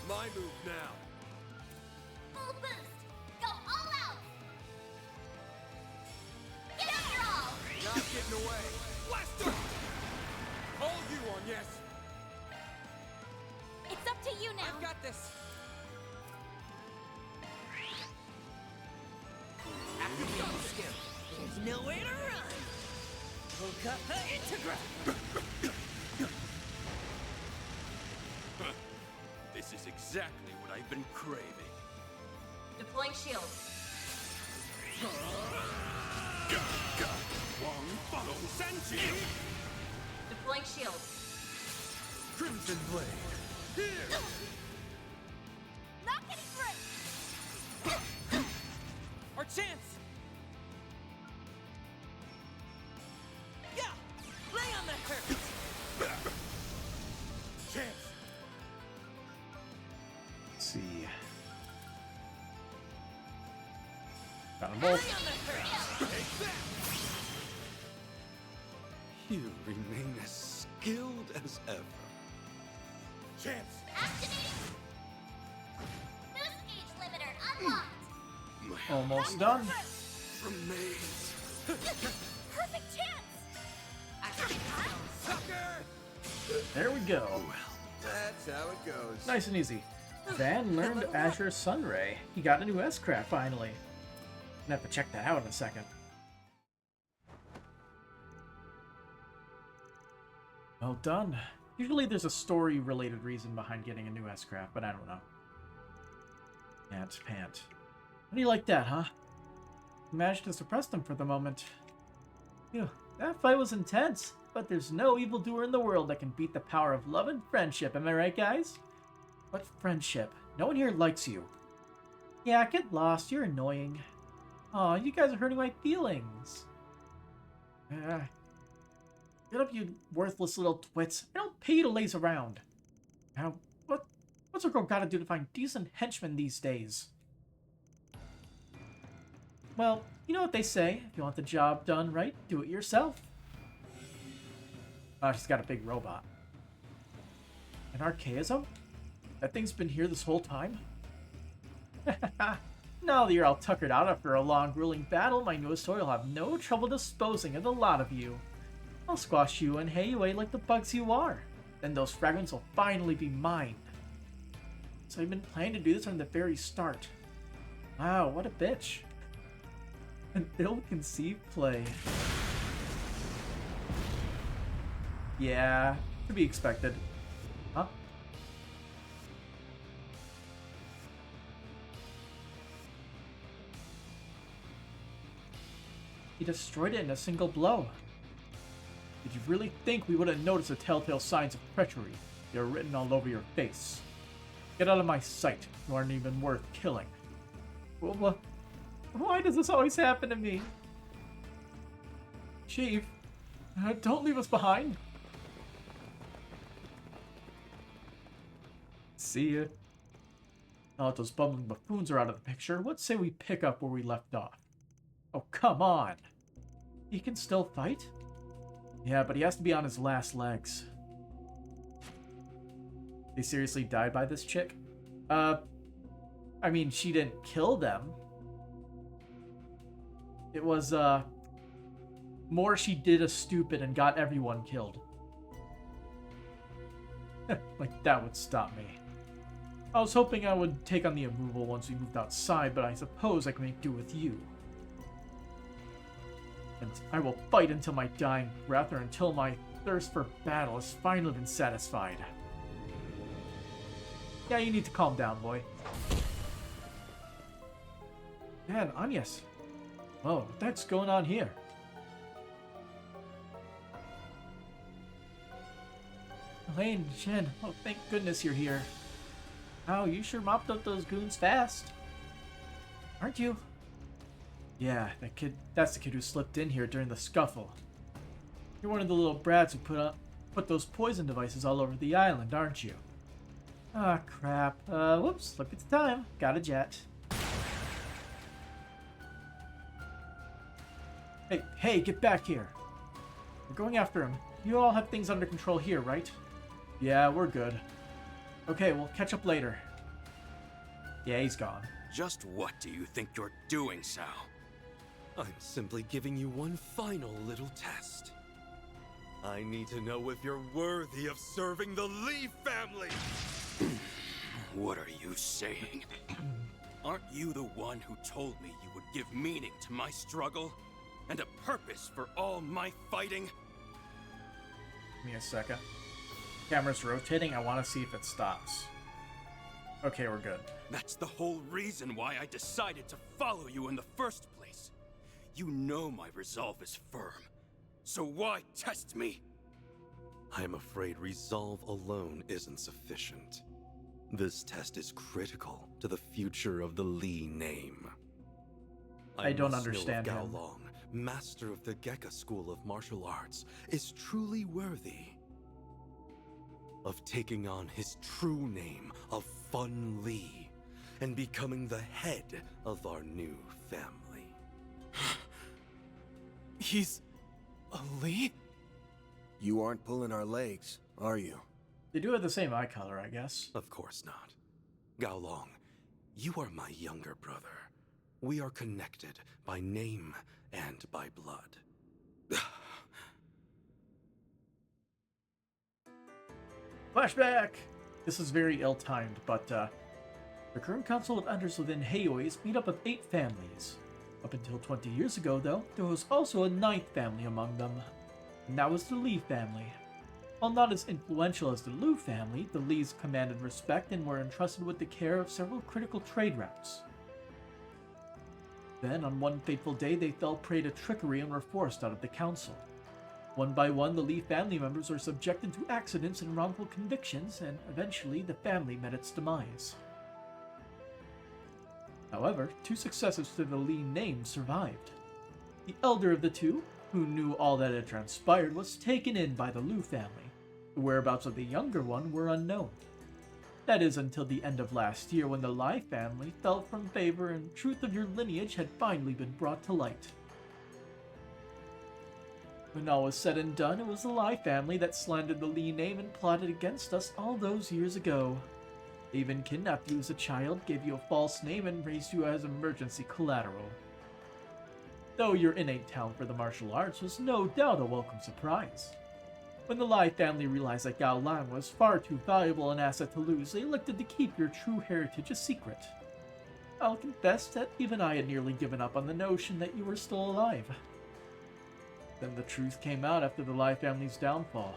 My move now. Full boost! Go all out! Get out your all! Not getting away. Blaster! All you on, yes. It's up to you now! I've got this. Activating skill. There's nowhere to run. Okapa Integra. This is exactly what I've been craving. Deploying shield. Deploying shield. Crimson Blade. Here. Not getting through! Our chance. Yeah! Lay on the hurt! Chance. Let's see. Got them both. You remain as skilled as ever. Chance. Activating! Boost gauge limiter unlocked! Almost done. Remains. Perfect chance! Activating Sucker! There we go. Well, that's how it goes. Nice and easy. Van learned Azure Sunray. He got a new S-Craft finally. Gonna have to check that out in a second. Well done. Usually there's a story-related reason behind getting a new S-Craft, but I don't know. Yeah, it's Pant. How do you like that, huh? Managed to suppress them for the moment. Phew, that fight was intense, but there's no evildoer in the world that can beat the power of love and friendship, am I right, guys? What friendship? No one here likes you. Yeah, get lost, you're annoying. Aw, you guys are hurting my feelings. Get up, you worthless little twits. I don't pay you to laze around. Now, what's a girl gotta do to find decent henchmen these days? Well, you know what they say. If you want the job done right, do it yourself. Oh, she's got a big robot. An archaism? That thing's been here this whole time? Now that you're all tuckered out after a long, grueling battle, my newest toy will have no trouble disposing of the lot of you. I'll squash you and hay away like the bugs you are. Then those fragments will finally be mine. So I've been planning to do this from the very start. Wow, what a bitch. An ill-conceived play. Yeah, to be expected. Huh? He destroyed it in a single blow. Did you really think we would have noticed the telltale signs of treachery? They're written all over your face. Get out of my sight. You aren't even worth killing. Well, why does this always happen to me? Chief, don't leave us behind. See ya. Now that those bumbling buffoons are out of the picture, what say we pick up where we left off? Oh, come on. He can still fight? Yeah, but he has to be on his last legs. They seriously died by this chick? I mean, she didn't kill them. It was, more she did a stupid and got everyone killed. Like, that would stop me. I was hoping I would take on the removal once we moved outside, but I suppose I can make do with you. And I will fight until my dying breath, or until my thirst for battle has finally been satisfied. Yeah, you need to calm down, boy. Man, Agnes. Oh, what's going on here? Elaine, Jen, oh, thank goodness you're here. Oh, you sure mopped up those goons fast. Aren't you? Yeah, that's the kid who slipped in here during the scuffle. You're one of the little brats who put those poison devices all over the island, aren't you? Ah, crap. Whoops, look at the time. Got a jet. Hey, get back here. We're going after him. You all have things under control here, right? Yeah, we're good. Okay, we'll catch up later. Yeah, he's gone. Just what do you think you're doing, Sal? I'm simply giving you one final little test. I need to know if you're worthy of serving the Lee family! What are you saying? Aren't you the one who told me you would give meaning to my struggle? And a purpose for all my fighting? Give me a second. Camera's rotating. I want to see if it stops. Okay, we're good. That's the whole reason why I decided to follow you in the first place. You know my resolve is firm. So why test me? I'm afraid resolve alone isn't sufficient. This test is critical to the future of the Lee name. I don't understand him. Gao Long, master of the Gekka School of Martial Arts, is truly worthy of taking on his true name of Fun Lee and becoming the head of our new family. He's a Lee? You aren't pulling our legs, are you? They do have the same eye color, I guess. Of course not. Gao Long, you are my younger brother. We are connected by name and by blood. Flashback! This is very ill-timed, but the current Council of Elders within Heioi is made up of 8 families. Up until 20 years ago, though, there was also a 9th family among them, and that was the Lee family. While not as influential as the Liu family, the Lees commanded respect and were entrusted with the care of several critical trade routes. Then, on one fateful day, they fell prey to trickery and were forced out of the council. One by one, the Lee family members were subjected to accidents and wrongful convictions, and eventually the family met its demise. However, 2 successors to the Lee name survived. The elder of the 2, who knew all that had transpired, was taken in by the Liu family. The whereabouts of the younger one were unknown. That is until the end of last year, when the Lai family fell from favor and truth of your lineage had finally been brought to light. When all was said and done, it was the Lai family that slandered the Lee name and plotted against us all those years ago. They even kidnapped you as a child, gave you a false name, and raised you as emergency collateral. Though your innate talent for the martial arts was no doubt a welcome surprise. When the Lai family realized that Gao Lang was far too valuable an asset to lose, they elected to keep your true heritage a secret. I'll confess that even I had nearly given up on the notion that you were still alive. Then the truth came out after the Lai family's downfall.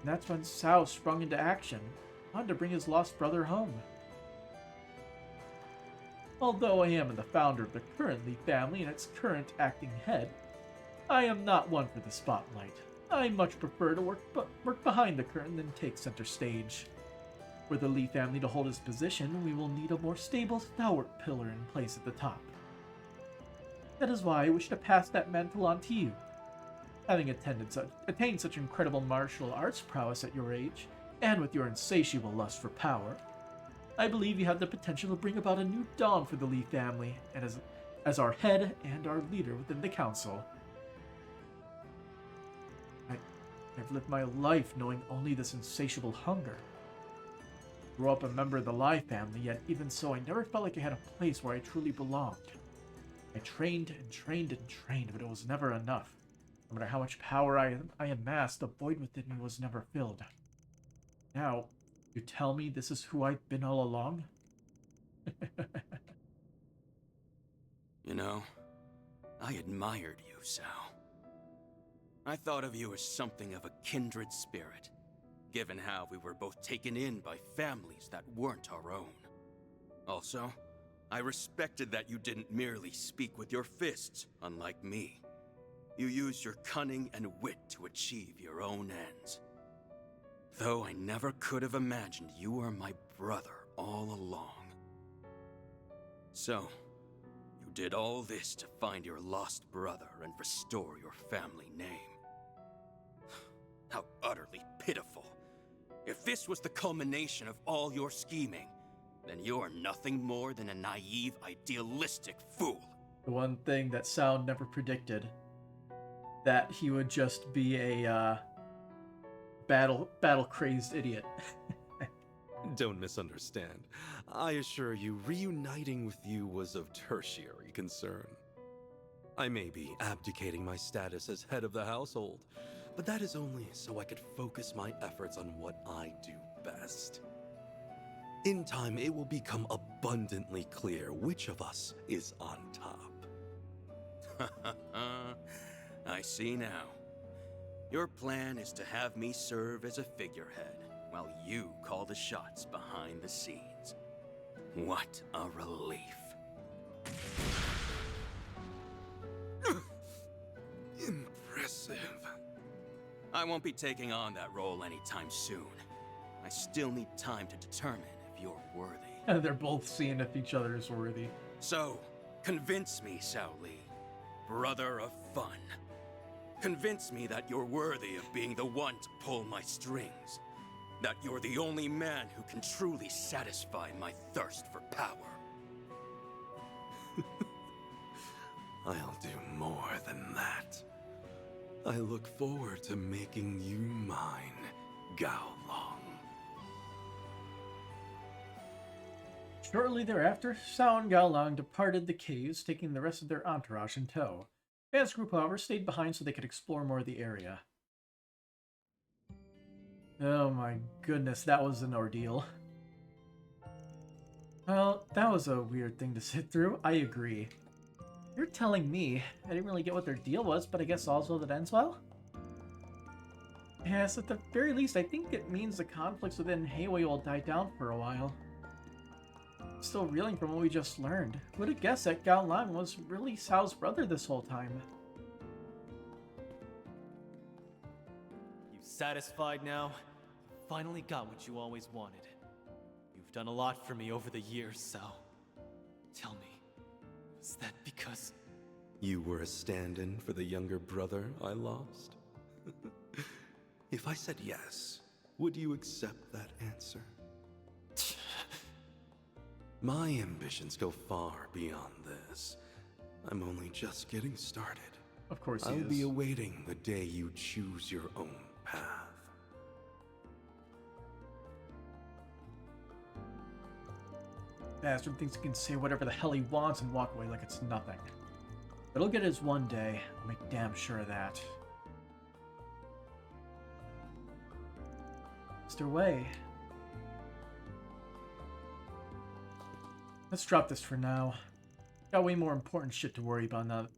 And that's when Cao sprung into action, wanted to bring his lost brother home. Although I am the founder of the current Lee family and its current acting head, I am not one for the spotlight. I much prefer to work behind the curtain than take center stage. For the Lee family to hold its position, we will need a more stable, stalwart pillar in place at the top. That is why I wish to pass that mantle on to you. Having attained such incredible martial arts prowess at your age, and with your insatiable lust for power, I believe you have the potential to bring about a new dawn for the Lee family, and as our head and our leader within the council. I've lived my life knowing only this insatiable hunger, Grew up a member of the Lai family, yet even so, I never felt like I had a place where I truly belonged. I trained and trained and trained, but it was never enough. No matter how much power I amassed, the void within me was never filled. Now, you tell me this is who I've been all along? You know, I admired you, Sal. I thought of you as something of a kindred spirit, given how we were both taken in by families that weren't our own. Also, I respected that you didn't merely speak with your fists, unlike me. You used your cunning and wit to achieve your own ends. Though I never could have imagined you were my brother all along. So, you did all this to find your lost brother and restore your family name. How utterly pitiful. If this was the culmination of all your scheming, then you're nothing more than a naive, idealistic fool. The one thing that Sal never predicted, that he would just be a battle-crazed idiot. Don't misunderstand. I assure you, reuniting with you was of tertiary concern. I may be abdicating my status as head of the household, but that is only so I could focus my efforts on what I do best. In time, it will become abundantly clear which of us is on top. I see now. Your plan is to have me serve as a figurehead, while you call the shots behind the scenes. What a relief. Impressive. I won't be taking on that role anytime soon. I still need time to determine if you're worthy. And they're both seeing if each other is worthy. So, convince me, Sao Li, brother of fun. Convince me that you're worthy of being the one to pull my strings. That you're the only man who can truly satisfy my thirst for power. I'll do more than that. I look forward to making you mine, Gao Long. Shortly thereafter, Sao and Gao Long departed the caves, taking the rest of their entourage in tow. Van's group, however, stayed behind so they could explore more of the area. Oh my goodness, that was an ordeal. Well, that was a weird thing to sit through, I agree. You're telling me I didn't really get what their deal was, but I guess also that ends well? Yes, at the very least, I think it means the conflicts within Hayway will die down for a while. Still reeling from what we just learned. Would have guessed that Gao Lang was really Sao's brother this whole time. You satisfied now? You finally got what you always wanted. You've done a lot for me over the years, Sao. Tell me, was that because... You were a stand-in for the younger brother I lost? If I said yes, would you accept that answer? My ambitions go far beyond this. I'm only just getting started. Of course he I'll is. be awaiting the day you choose your own path. Bastard thinks he can say whatever the hell he wants and walk away like it's nothing. But he'll get his one day. I'll make damn sure of that. Mr. Wei. Let's drop this for now. Got way more important shit to worry about Got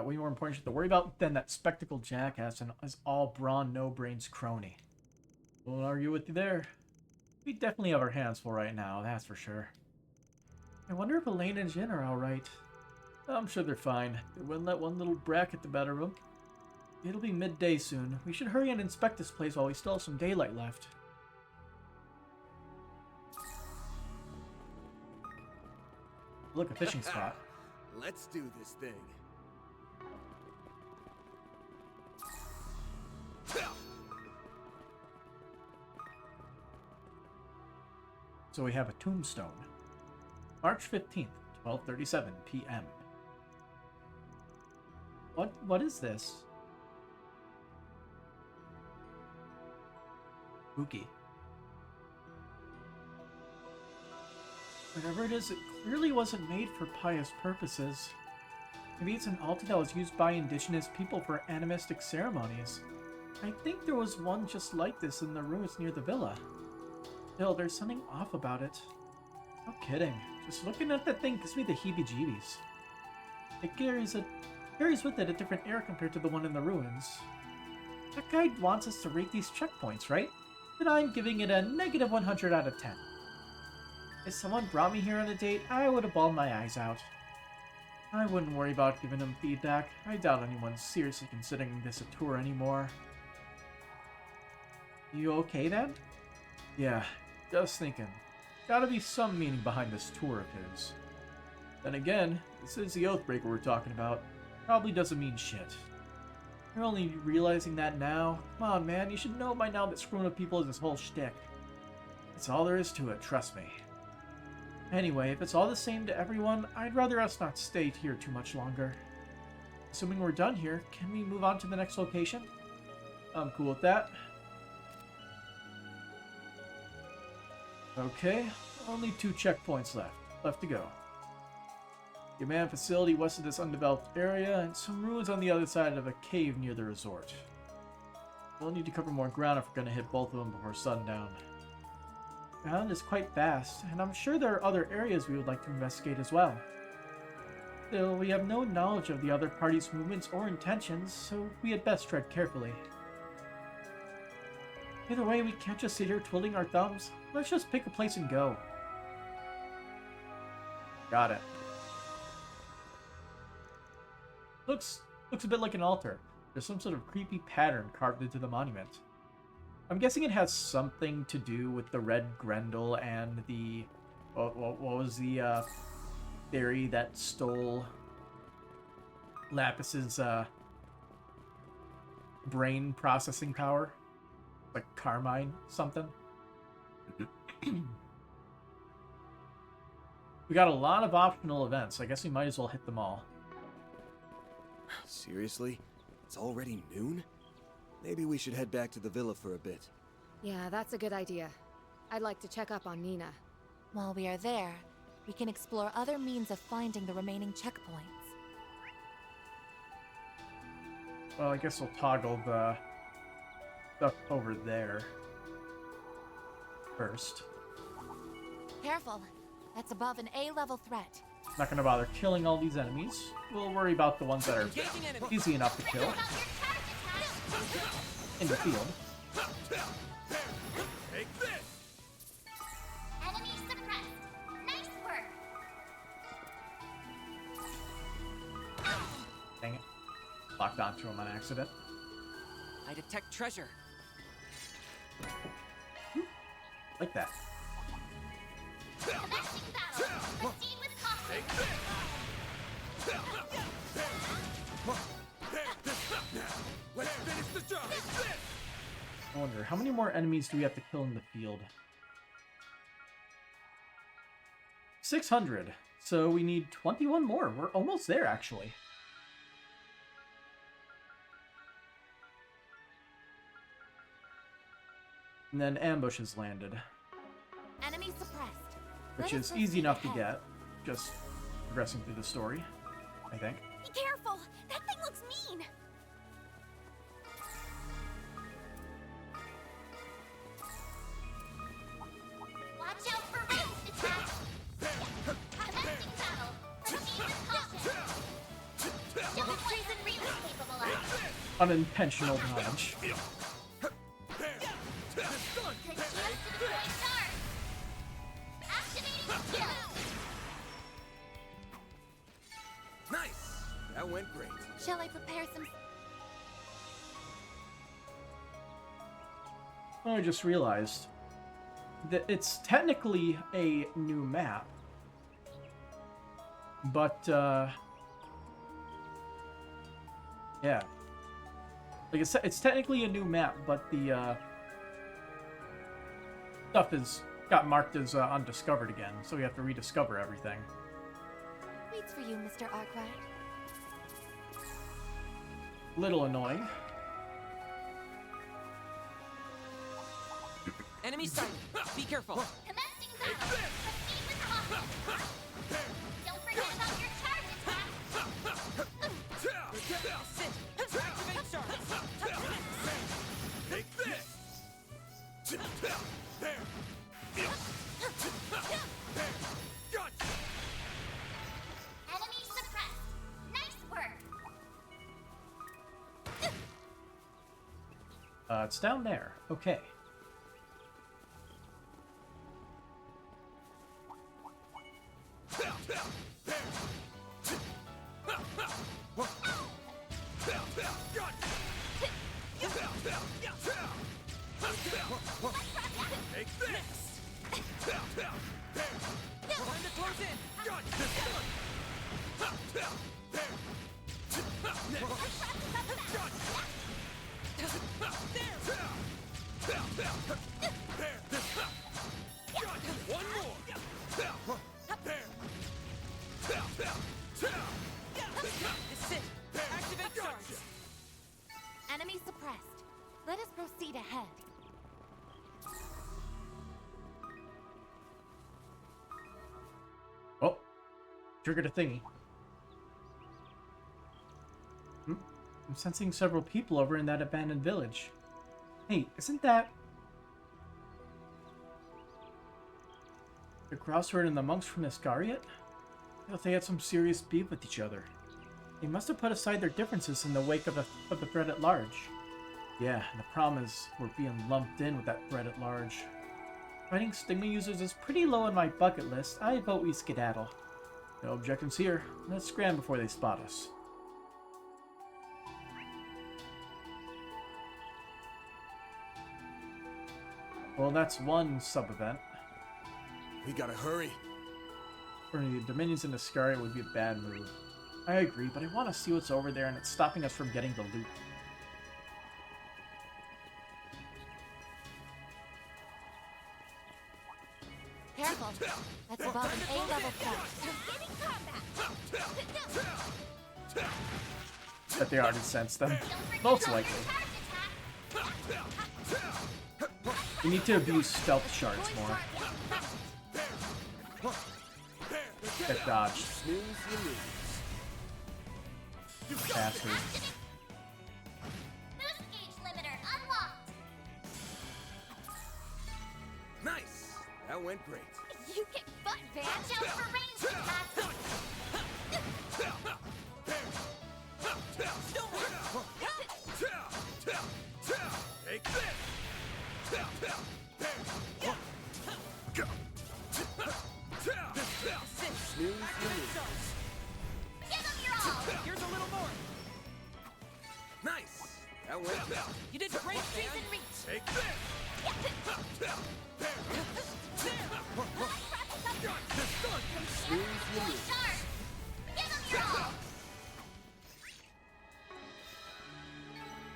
way more important shit to worry about than that spectacled jackass and his all brawn, no brains crony. Won't argue with you there. We definitely have our hands full right now, that's for sure. I wonder if Elaine and Jin are alright. I'm sure they're fine. They wouldn't let one little brat get the better of them. It'll be midday soon. We should hurry and inspect this place while we still have some daylight left. Look, a fishing spot. Let's do this thing. So we have a tombstone. March 15th, 12:37 p.m. What is this? Spooky. Whatever it is, it clearly wasn't made for pious purposes. Maybe it's an altar that was used by indigenous people for animistic ceremonies. I think there was one just like this in the ruins near the villa. Still, there's something off about it. No kidding. Just looking at that thing gives me the heebie-jeebies. It carries with it a different air compared to the one in the ruins. That guide wants us to rate these checkpoints, right? And I'm giving it a negative 100 out of 10. If someone brought me here on a date, I would have bawled my eyes out. I wouldn't worry about giving them feedback. I doubt anyone's seriously considering this a tour anymore. You okay then? Yeah, just thinking. Gotta be some meaning behind this tour of his. Then again, this is the Oathbreaker we're talking about. Probably doesn't mean shit. You're only realizing that now? Come on, man, you should know by now that screwing with people is his whole shtick. That's all there is to it, trust me. Anyway, if it's all the same to everyone, I'd rather us not stay here too much longer. Assuming we're done here, can we move on to the next location? I'm cool with that. Okay, only 2 checkpoints left to go. The Command facility west of this undeveloped area, and some ruins on the other side of a cave near the resort. We'll need to cover more ground if we're going to hit both of them before sundown. The island is quite vast, and I'm sure there are other areas we would like to investigate as well. Still, we have no knowledge of the other party's movements or intentions, so we had best tread carefully. Either way, we can't just sit here twiddling our thumbs. Let's just pick a place and go. Got it. Looks a bit like an altar. There's some sort of creepy pattern carved into the monument. I'm guessing it has something to do with the Red Grendel and the... What was the theory that stole Lapis's brain processing power? Like Carmine something? We got a lot of optional events. I guess we might as well hit them all. Seriously? It's already noon? Maybe we should head back to the villa for a bit. Yeah, that's a good idea. I'd like to check up on Nina. While we are there, we can explore other means of finding the remaining checkpoints. Well, I guess we'll toggle the stuff over there first. Careful. That's above an A-level threat. Not gonna bother killing all these enemies. We'll worry about the ones that are easy enough to kill. In the field. Take this! Enemy suppressed. Nice work. Dang it. Locked onto him on accident. I detect treasure. Like that. Commencing battle. Proceed with caution. Take Now, let's finish the job. I wonder, how many more enemies do we have to kill in the field? 600. So we need 21 more. We're almost there, actually. And then ambush has landed. Enemy suppressed. Which is easy enough to get. Just progressing through the story, I think. Be careful! That thing looks mean! Watch out for ranged attacks. Commencing battle. Proceed with caution. Just what Treason really capable of. Unintentional dodge. Could just destroy stars. Activating skill. Nice! That went great. Shall I prepare some... I just realized that it's technically a new map, but yeah, like it's technically a new map, but the stuff got marked as undiscovered again, so we have to rediscover everything. Waits for you, Mr. Arkwright. Little annoying. Enemy sighted. Be careful. Commencing battle. Proceed with caution. Don't forget about your charge attack. Sit. Activate charge. Take this! There! Gotcha! Enemy suppressed. Nice work. It's down there. Okay. Take this! Time to close in. One more! This is it. Activate charge. Enemy suppressed. Let us proceed ahead. Oh, triggered a thingy. I'm sensing several people over in that abandoned village. Hey, isn't that the Grouseherd and the monks from Iscariot? I thought they had some serious beef with each other. They must have put aside their differences in the wake of the threat at large. Yeah, and the problem is we're being lumped in with that threat at large. Fighting stigma users is pretty low on my bucket list. I vote we skedaddle. No objections here. Let's scram before they spot us. Well, that's one sub-event. We gotta hurry. Burning the Dominions in Iscariot would be a bad move. I agree, but I want to see what's over there, and it's stopping us from getting the loot. Careful. That's above an A-level threat. But they already sensed them. Most likely. We need to abuse stealth shards more. Get dodged. Bastard. Boost gauge limiter unlocked. Nice! That went great. You kick butt, Van. Watch out for ranged attacks. Take this! Give them your all. Here's a little more. Nice! That went well. You did great, Trees man. in reach. Take this! Sharp. Give them your all.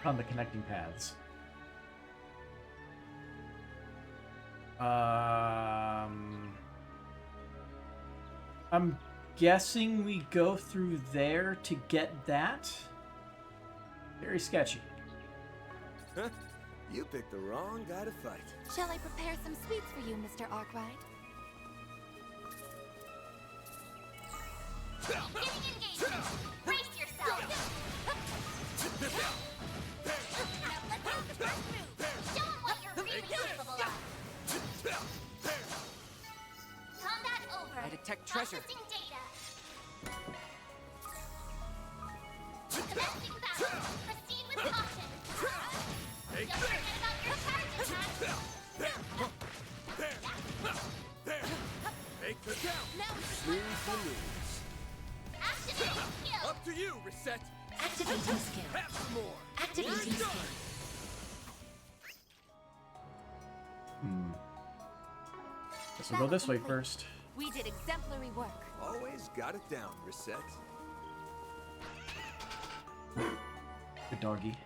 On the connecting paths. I'm guessing we go through there to get that. Very sketchy. You picked the wrong guy to fight. Shall I prepare some sweets for you, Mr. Arkwright? Getting engagement. Brace yourself. Now let's have the first move. Show 'em what you're really capable of. Combat over. I detect treasure. Processing data. Commencing battle. Proceed with caution. Take Don't forget about your charge attack. Take the down! Now it's Smooth the moves. activating skill. Up to you, Reset! Activating skill. Have some more! Activating skill. Guess we'll go this way first. We did exemplary work. Always got it down, Reset. Good doggy.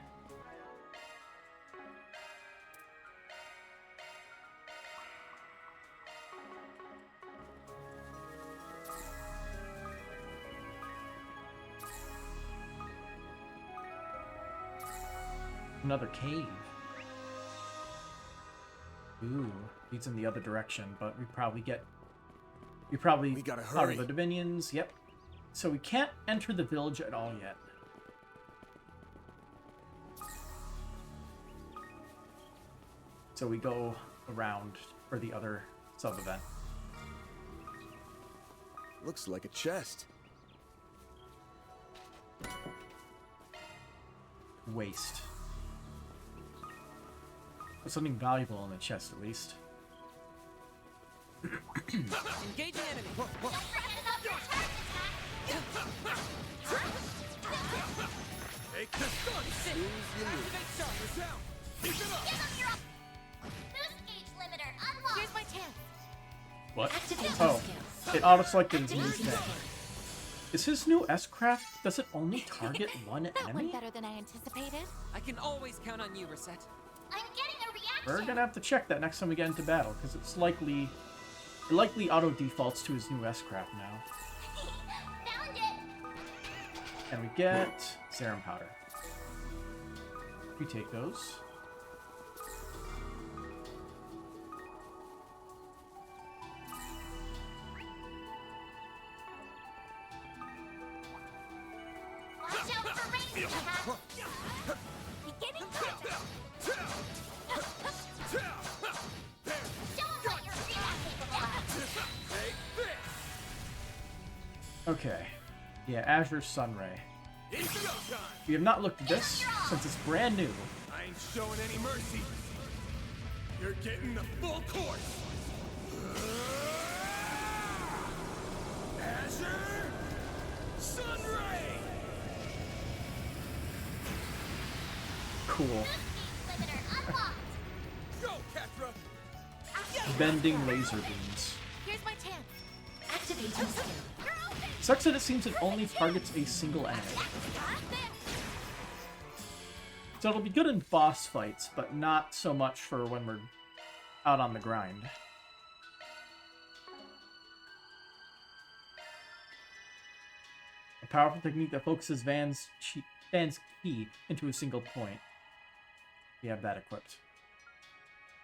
Another cave. Ooh, leads in the other direction, but we probably We gotta out hurry. of the Dominions. Yep. So we can't enter the village at all yet. So we go around for the other sub-event. Looks like a chest. Waste. There's something valuable in the chest, at least. Engaging enemy. Take the stun! Activate charge. Keep it up! Boost gauge limiter unlocked. Here's my chance. What? Activate Oh, skills. it auto-selected his new thing. Is his new S-Craft, does it only target one That enemy? went better than I anticipated. I can always count on you, Reset. I'm getting a reaction. We're gonna have to check that next time we get into battle, because it likely auto-defaults to his new S-Craft now. Found it. And we get serum powder. We take those. Watch out for range attacks. Beginning contact. Show 'em what you're really capable of. Okay. Yeah, Azure Sunray. It's go time! We have not looked at this since it's brand new. I ain't showing any mercy. You're getting the full course. Azure Sunray. Cool. Limiter unlocked. Go, Catra. Bending laser beams. Here's my chance. Activating skill. Sucks that it seems it only targets a single enemy. So it'll be good in boss fights, but not so much for when we're out on the grind. A powerful technique that focuses Van's key into a single point. We have that equipped.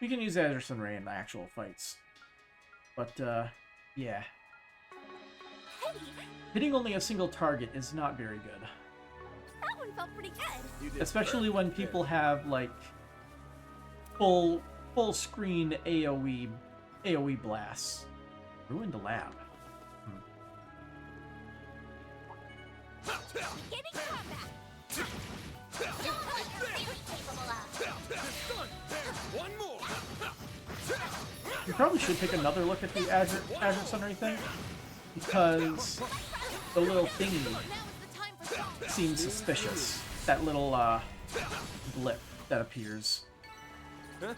We can use Azure Sunray in the actual fights. But, yeah. Hitting only a single target is not very good. That one felt pretty good. Especially when people have, like, full screen AoE blasts. Ruined the lab. Beginning combat. Show 'em what you're really capable of. One more. You probably should take another look at the Azure Sunray thing, because the little thingy seems suspicious. That little blip that appears. Huh?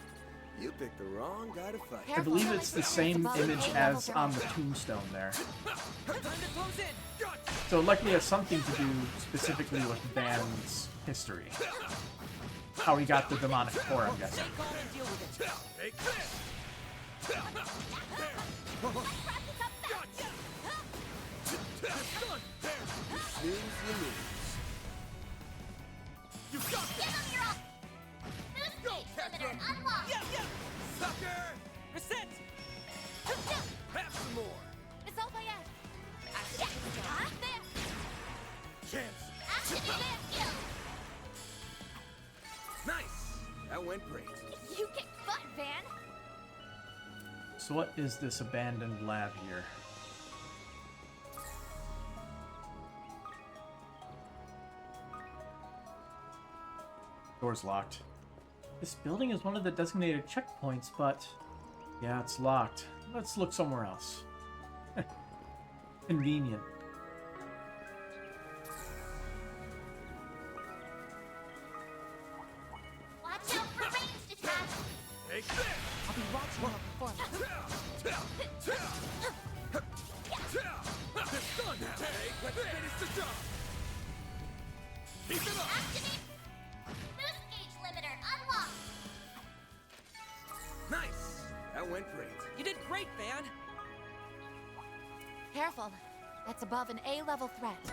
You picked the wrong guy to fight. I believe it's the same image as on the tombstone there. So it likely has something to do specifically with Van's history. How he got the demonic core, I'm guessing. Take this. Snooze, you lose. You got Give this. 'em your all. Boost Go, gauge Catra. limiter unlocked. Sucker. Reset. Have some more. It's all I have. Chance. Activate skill. Nice. That went great. You kick butt, Van. So what is this abandoned lab here? Door's locked. This building is one of the designated checkpoints, but yeah, it's locked. Let's look somewhere else. Convenient. Watch out for ranged attacks. Take this. I'll be watching your performance. This done now. Hey, let's finish the job. Keep it up. Activate. Boost gauge limiter unlocked. Nice. That went great. You did great, Van. Careful. That's above an A-level threat.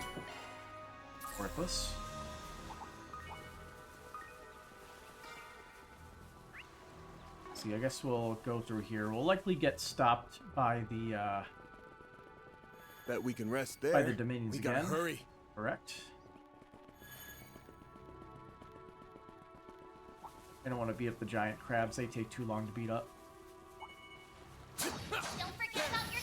Worthless. See, I guess we'll go through here. We'll likely get stopped by the Bet we can rest there. by the Dominions we again. gotta hurry. Correct. I don't want to beat up the giant crabs. They take too long to beat up. Don't forget about your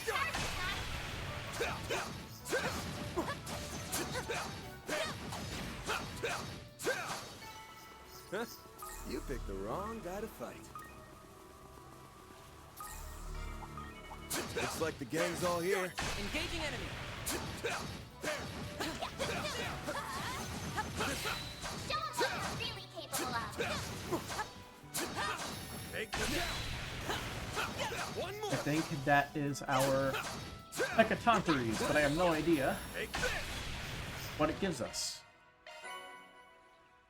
Huh? You picked the wrong guy to fight. Looks like the gang's all here. Engaging enemy. Show them what you're really capable of. Take them down. One more. I think that is our Hecatoncheires, but I have no idea what it gives us.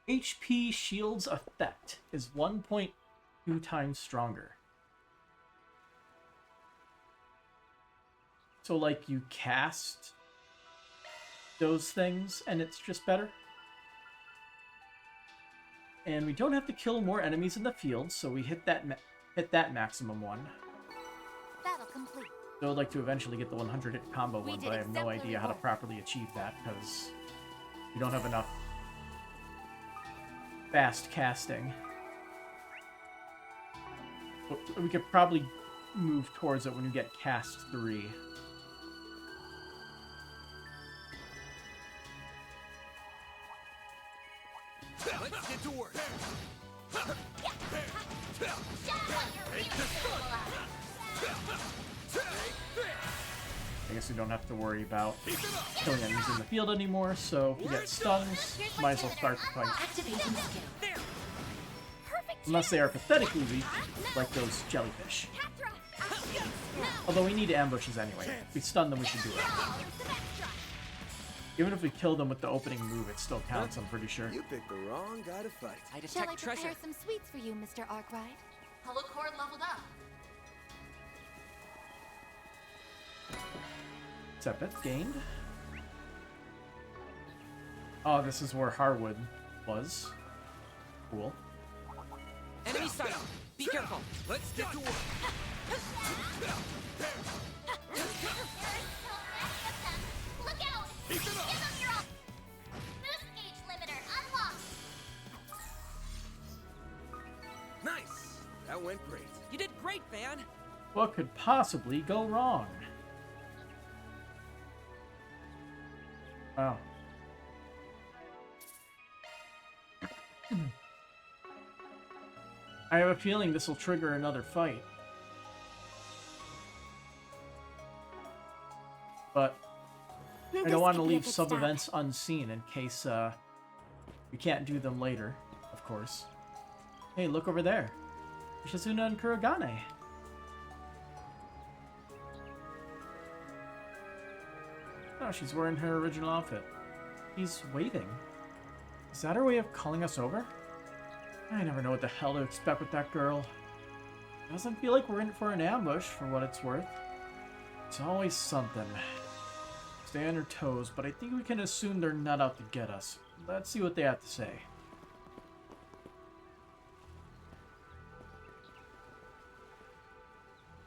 HP Shield's effect is 1.2 times stronger. So, like, you cast those things, and it's just better. And we don't have to kill more enemies in the field, so we hit that maximum one. Battle complete. So I'd like to eventually get the 100-hit combo one, did but I have no idea how to exemplary properly achieve that, because we don't have enough fast casting. But we could probably move towards it when you get cast 3. Let's get to work. Show them what you're really capable of. I guess we don't have to worry about killing enemies in the field anymore, so if we get stuns, might as well start the fight. Activating skill. Unless they are pathetically weak, like those jellyfish. Although we need ambushes anyway. If we stun them, we should do it. Even if we kill them with the opening move, it still counts, I'm pretty sure. You picked the wrong guy to fight. I Shall I detect prepare treasure. some sweets for you, Mr. Arkwright? Holocord leveled up. Sepith gained. Oh, this is where Harwood was. Cool. Enemy sighted. Be careful. Let's get to work. Look out! Give them your up! Boost gauge limiter unlocked! Nice. That went great. You did great, Van. What could possibly go wrong? Wow. I have a feeling this will trigger another fight. But I don't want to leave sub-events unseen in case we can't do them later, of course. Hey, look over there. Shizuna and Kurogane. Oh, she's wearing her original outfit. He's waving. Is that her way of calling us over? I never know what the hell to expect with that girl. Doesn't feel like we're in for an ambush, for what it's worth. It's always something. Stay on her toes, but I think we can assume they're not out to get us. Let's see what they have to say.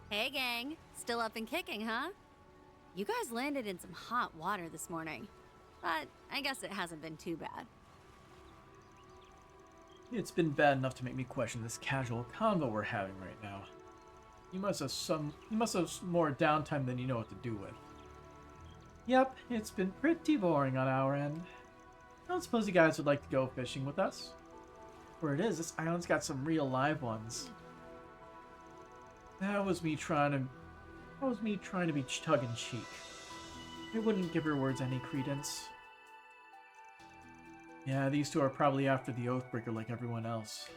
Hey gang, still up and kicking, huh? You guys landed in some hot water this morning, but I guess it hasn't been too bad. It's been bad enough to make me question this casual convo we're having right now. You must have more downtime than you know what to do with. Yep, it's been pretty boring on our end. I don't suppose you guys would like to go fishing with us? Where it is, this island's got some real live ones. That was me trying to be tongue-in-cheek. I wouldn't give her words any credence. Yeah, these two are probably after the Oathbreaker like everyone else.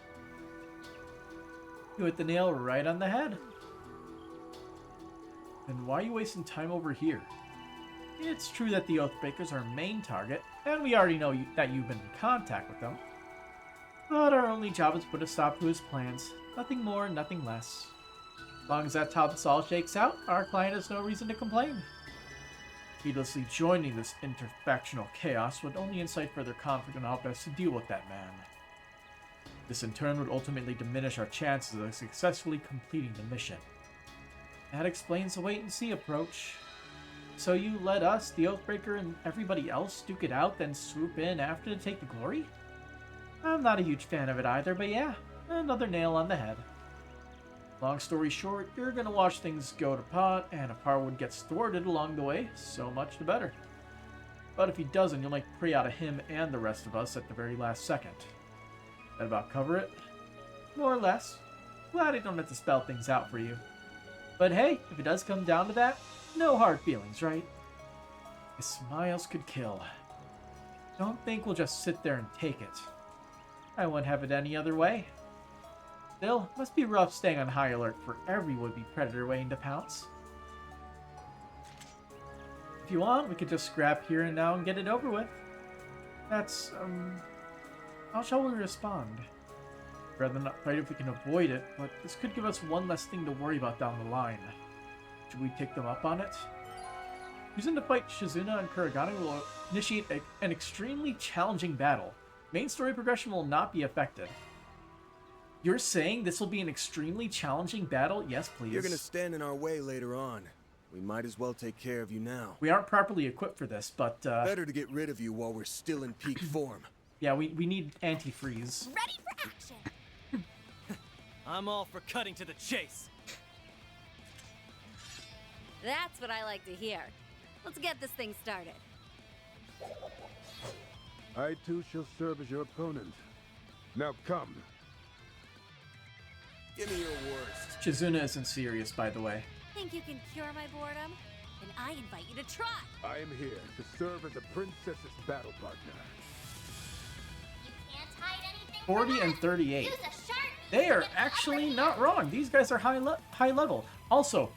You hit the nail right on the head. Then why are you wasting time over here? It's true that the Oathbreaker's our main target, and we already know that you've been in contact with them. But our only job is to put a stop to his plans. Nothing more, nothing less. As long as that top all shakes out, our client has no reason to complain. Heedlessly joining this interfactional chaos would only incite further conflict on how best to deal with that man. This in turn would ultimately diminish our chances of successfully completing the mission. That explains the wait-and-see approach. So you let us, the Oathbreaker, and everybody else duke it out, then swoop in after to take the glory? I'm not a huge fan of it either, but yeah, another nail on the head. Long story short, you're gonna watch things go to pot, and if Harwood gets thwarted along the way, so much the better. But if he doesn't, you'll make prey out of him and the rest of us at the very last second. That about cover it? More or less. Glad I don't have to spell things out for you. But hey, if it does come down to that, no hard feelings, right? His smiles could kill. Don't think we'll just sit there and take it. I wouldn't have it any other way. Still, must be rough staying on high alert for every would-be predator waiting to pounce. If you want, we could just scrap here and now and get it over with. That's, how shall we respond? Rather than not fight if we can avoid it, but this could give us one less thing to worry about down the line. Should we take them up on it? Using to fight Shizuna and Kuragane will initiate an extremely challenging battle. Main story progression will not be affected. You're saying this will be an extremely challenging battle? Yes, please. You're gonna stand in our way later on. We might as well take care of you now. We aren't properly equipped for this, but better to get rid of you while we're still in peak form. Yeah, we need antifreeze. Ready for action! I'm all for cutting to the chase. That's what I like to hear. Let's get this thing started. I too shall serve as your opponent. Now come. Give me your worst. Shizuna isn't serious, by the way. Think you can cure my boredom? Then I invite you to try. I am here to serve as a princess's battle partner. You can't hide anything 40 from and us. 38. Use a sharp move They to are get the actually upper not hand. wrong. These guys are high level. Also,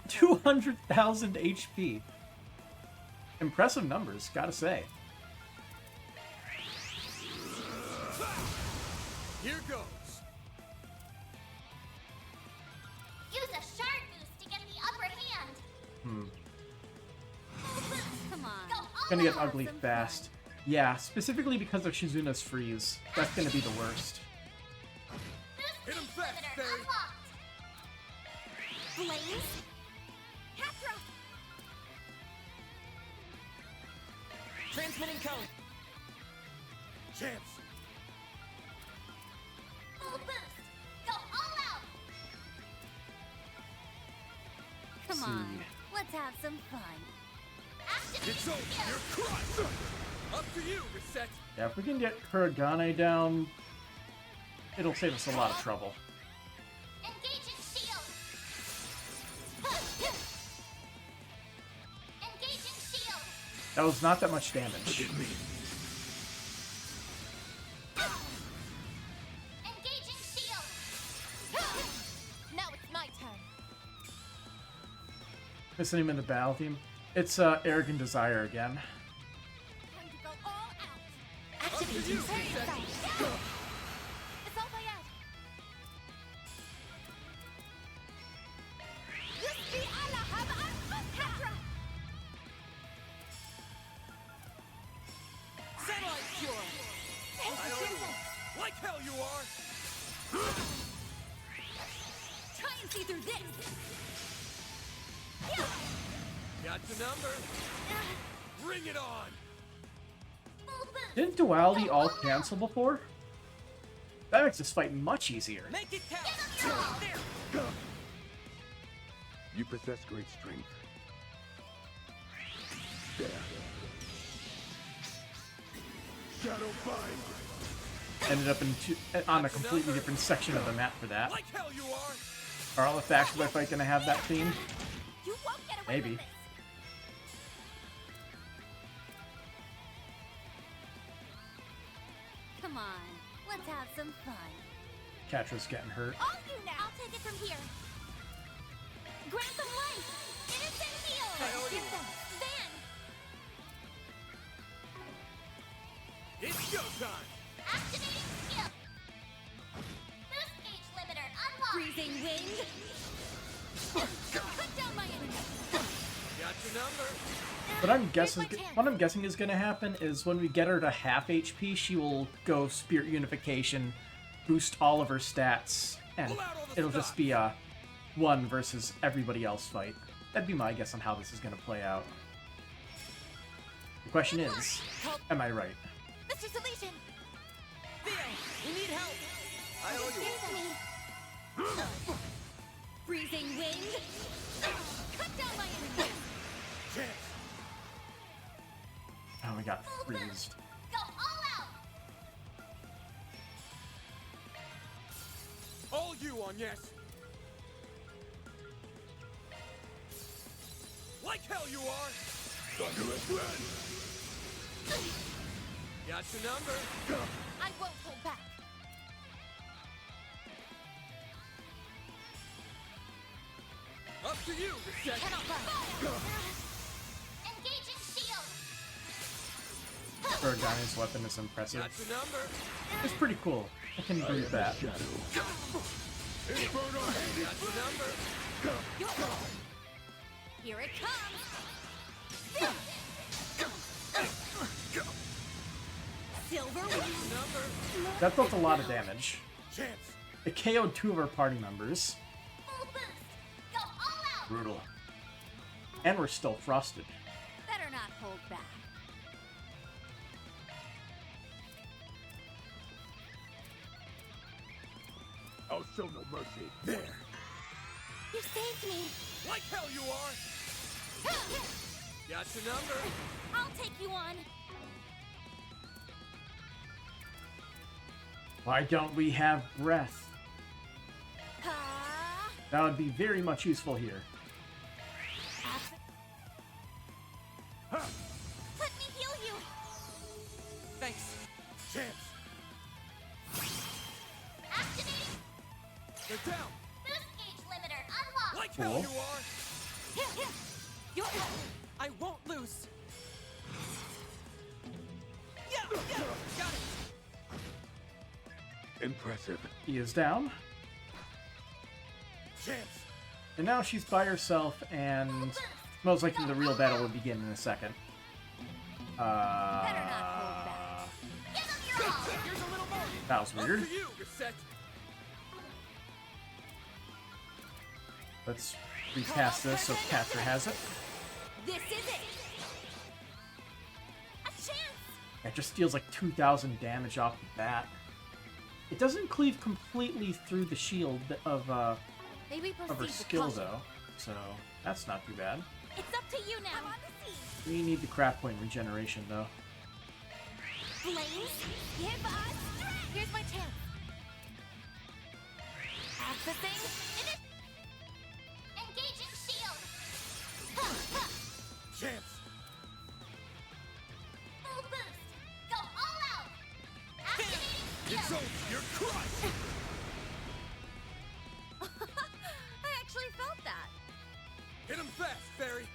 200,000 HP. Impressive numbers, gotta say. Here goes. Use a sharp boost to get the upper hand. Come on. Go all Gonna get out. ugly fast. Yeah, specifically because of Shizuna's freeze. That's gonna be the worst. Hit him fast, Limiter Barry. unlocked. Blaze. Hatra. Transmitting code. Chance. Full boost. Go all out. Come on. Let's have some fun. Activate It's over. skill. You're crushed. Up to you, Reset. Yeah, if we can get Kuragane down, it'll save us a lot of trouble. Engaging shield. Engaging shield. That was not that much damage. Engaging shield. Now it's my turn. Missing him in the battle theme. It's Arrogant Desire again. Time to go all out. Up to you, Turn Reset. inside. It's all my end. Yusbi Allah Haba Hatra. Satellite cure. I owe you. Like hell you are. Try and see through this. Got the number. Bring it on. Full boost. Didn't Duality all cancel before? That makes this fight much easier. Make it count. Give 'em your all. There. You possess great strength. There. Shadow bind. Ended up on a completely different section of the map for that. Like hell you are. Are all the factions I fight gonna have that theme? You won't get away Maybe. with this. Come on. Let's have some fun. Catra's getting hurt. All you now. I'll take it from here. Grant them life. Innocent heal. Give them. Van. It's showtime. Activating skill. Boost gauge limiter unlocked. Freezing wind. Cut down my enemy. Got your number. What I'm guessing is gonna happen is when we get her to half HP, she will go Spirit Unification, boost all of her stats, and it'll just be a 1 versus everybody else fight. That'd be my guess on how this is going to play out. The question is, am I right? Mr. Salesian! Theo, we need help! I owe you. Excuse me! Freezing wind! Cut down my enemies! Oh, we got freezed. Go all out! All you on, yes! Like hell you are! Thunderous wind! Got your number! I won't hold back! Up to you, Reset! Cannot run! Engaging shield! For a giant's weapon is impressive. Got your number! It's pretty cool. I can agree with that. Got your number! Here it comes! Silver number! That dealt a lot of damage. Chance! It KO'd 2 of our party members. Full boost! Go all out! Brutal. And we're still frosted. Better not hold back. I'll show no mercy. There! You saved me! Like hell you are! Got your number! I'll take you on! Why don't we have breath? Ha! That would be very much useful here. Let me heal you! Thanks. Chance! Activating They're down! boost gauge limiter unlocked! Like hell Cool. you are! I won't lose. Yeah, got it. Impressive. He is down. Chance! And now she's by herself, and most likely the real battle will begin in a second. Better not hold back. Give them your all! Here's a little more! That was weird. Up to you, Reset! Let's recast this so Catra has it. This is it! A chance! It just deals like 2,000 damage off the bat. It doesn't cleave completely through the shield of her Maybe proceed skill, with caution. though, so that's not too bad. It's up to you now! I'm on the scene! We need the craft point regeneration, though. Flames, give us strength! Here's my chance! Accessing engaging shield! Chance! Full boost! Go all out! Activating It's shield! over! You're crushed! I actually felt that. Hit him fast, Fairy!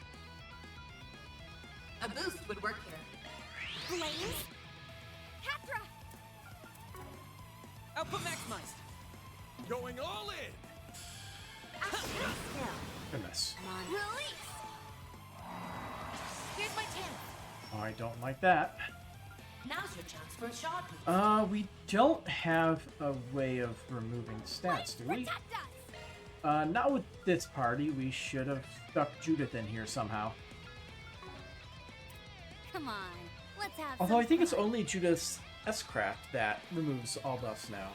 A boost would work here. Flames? Catra! Output maximized. Going all in! Goodness. Release! Here's my chance! Oh, I don't like that. Now's your chance for a shard boost. We don't have a way of removing stats, do we? Protect us! Not with this party. We should have stuck Judith in here somehow. Come on, let's have Although some I think it's fun. only Judith's S-Craft that removes all buffs now.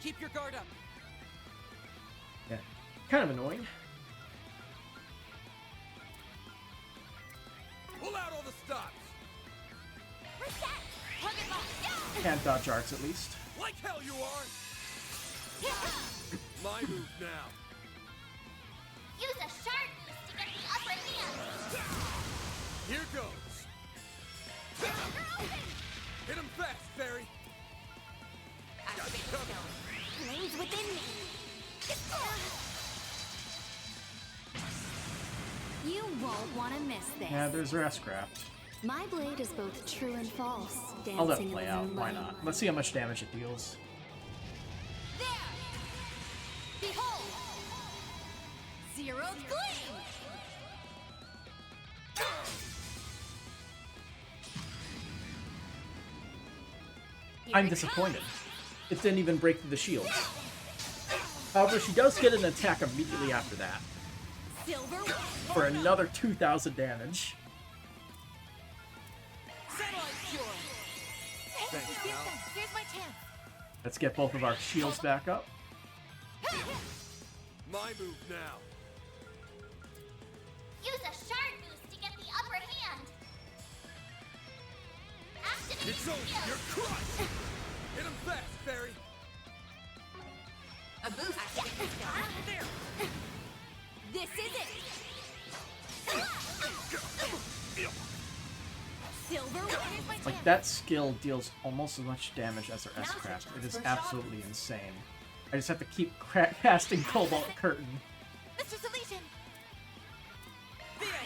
Keep your guard up. Yeah. Kind of annoying. Pull out all the stops! Reset! Target lock! Yeah! Can't dodge arts at least. Like hell you are! My move now! Use a shard boost to get the upper hand! Here goes! Hit him fast, Fairy! Got you covered! Flames within me! You won't want to miss this. Yeah, there's her S-Craft. My blade is both true and false. I'll let it dancing in play the out. Why moonlight. not? Let's see how much damage it deals. There! Behold! Zero's gleam! I'm disappointed. It didn't even break through the shields. However, she does get an attack immediately after that. For another 2,000 damage. Here's my chance. Let's get both of our shields back up. My move now. Use a shard boost to get the upper hand. Activate It's over. skill. You're crushed. Hit him fast, Fairy. A boost. This is it. Silver. Here's my Like, chance. that skill deals almost as much damage as her S-Craft. It is absolutely insane. I just have to keep casting Cobalt Curtain Mr. Solution.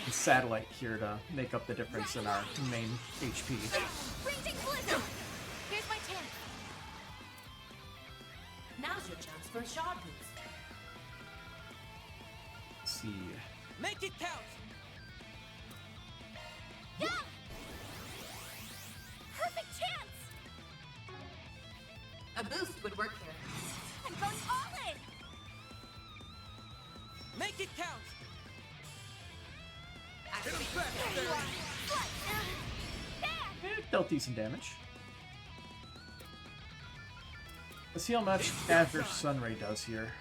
and Satellite here to make up the difference in our main HP. Raging Blizzard. Here's my chance. Now's your chance for a shard boost. Let's see. Make it count! Yeah. Perfect chance. A boost would work here. I'm going all in. Make it count! Hit him fast, Fairy. It dealt decent damage. Let's see how much average Sunray does here.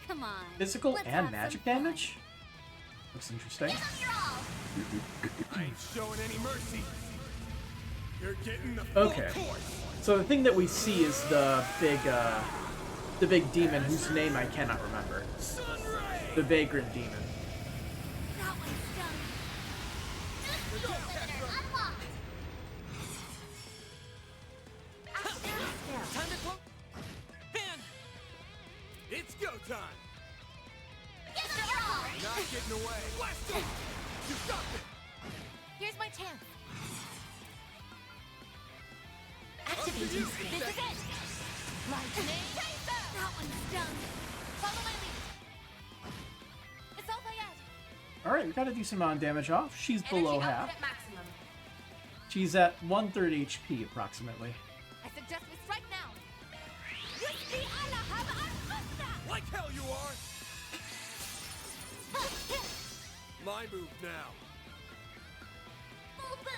Come on. Physical let's and have magic some fun. damage? Looks interesting. I ain't showing any mercy. You're getting the Okay. full course. So the thing that we see is the big demon whose name I cannot remember. The Vagrant Demon. That one's done. Unlocked. Time to close. Fan! It's go time. Give it your all. Not getting away. Blast him. You got it. Here's my chance. Activating This skill. is it. Lightning. That one's done. Follow my lead. It's all I had. Alright, we got a decent amount of damage off. She's below Energy half. output at maximum. She's at 1/3 HP approximately. I suggest we strike now. Whiskey Anna have Arcosta. Like hell you are. My move now. Full boost.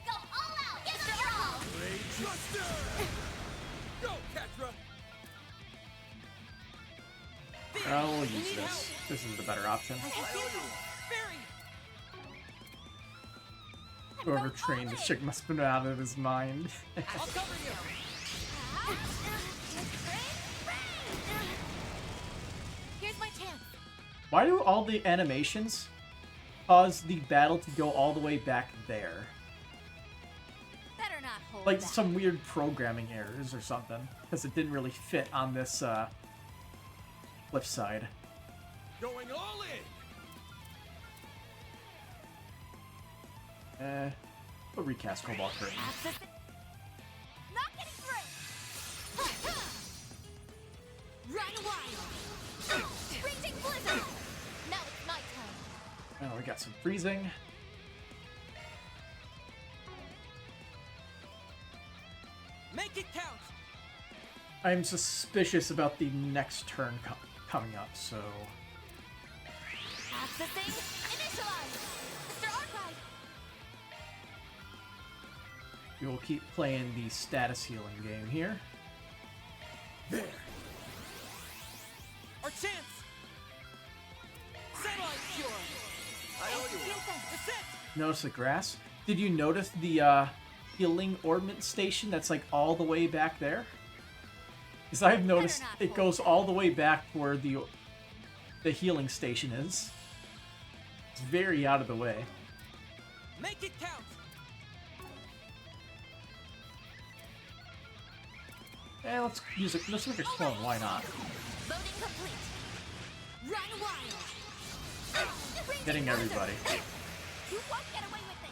Go all out. Give it your all. Rage Buster. Go, Catra. I'll use this. This is the better option. Fairy! Whoever trained this chick must have been out of his mind. I'll cover you! Here's my chance. Why do all the animations cause the battle to go all the way back there? Better not hold Like back. some weird programming errors or something. Because it didn't really fit on this flip side. Going all in. We'll recast Cobalt Curtain. Not getting through. Run wild. Raging Blizzard. Now it's my turn. Oh, we got some freezing. Make it count! I'm suspicious about the next turn coming up, so... Accessing. Initialize. Mr. Archive. We will keep playing the status healing game here. There. Our chance! Satellite cure! I owe you one. That's it! Notice the grass? Did you notice the healing ornament station that's like all the way back there? Because I've noticed it goes all the way back to where the healing station is. It's very out of the way. Make it count! Let's use it. Let's make a clone. Why not? Loading complete. Run wild. Raging Getting Blizzard. everybody. You won't get away with this.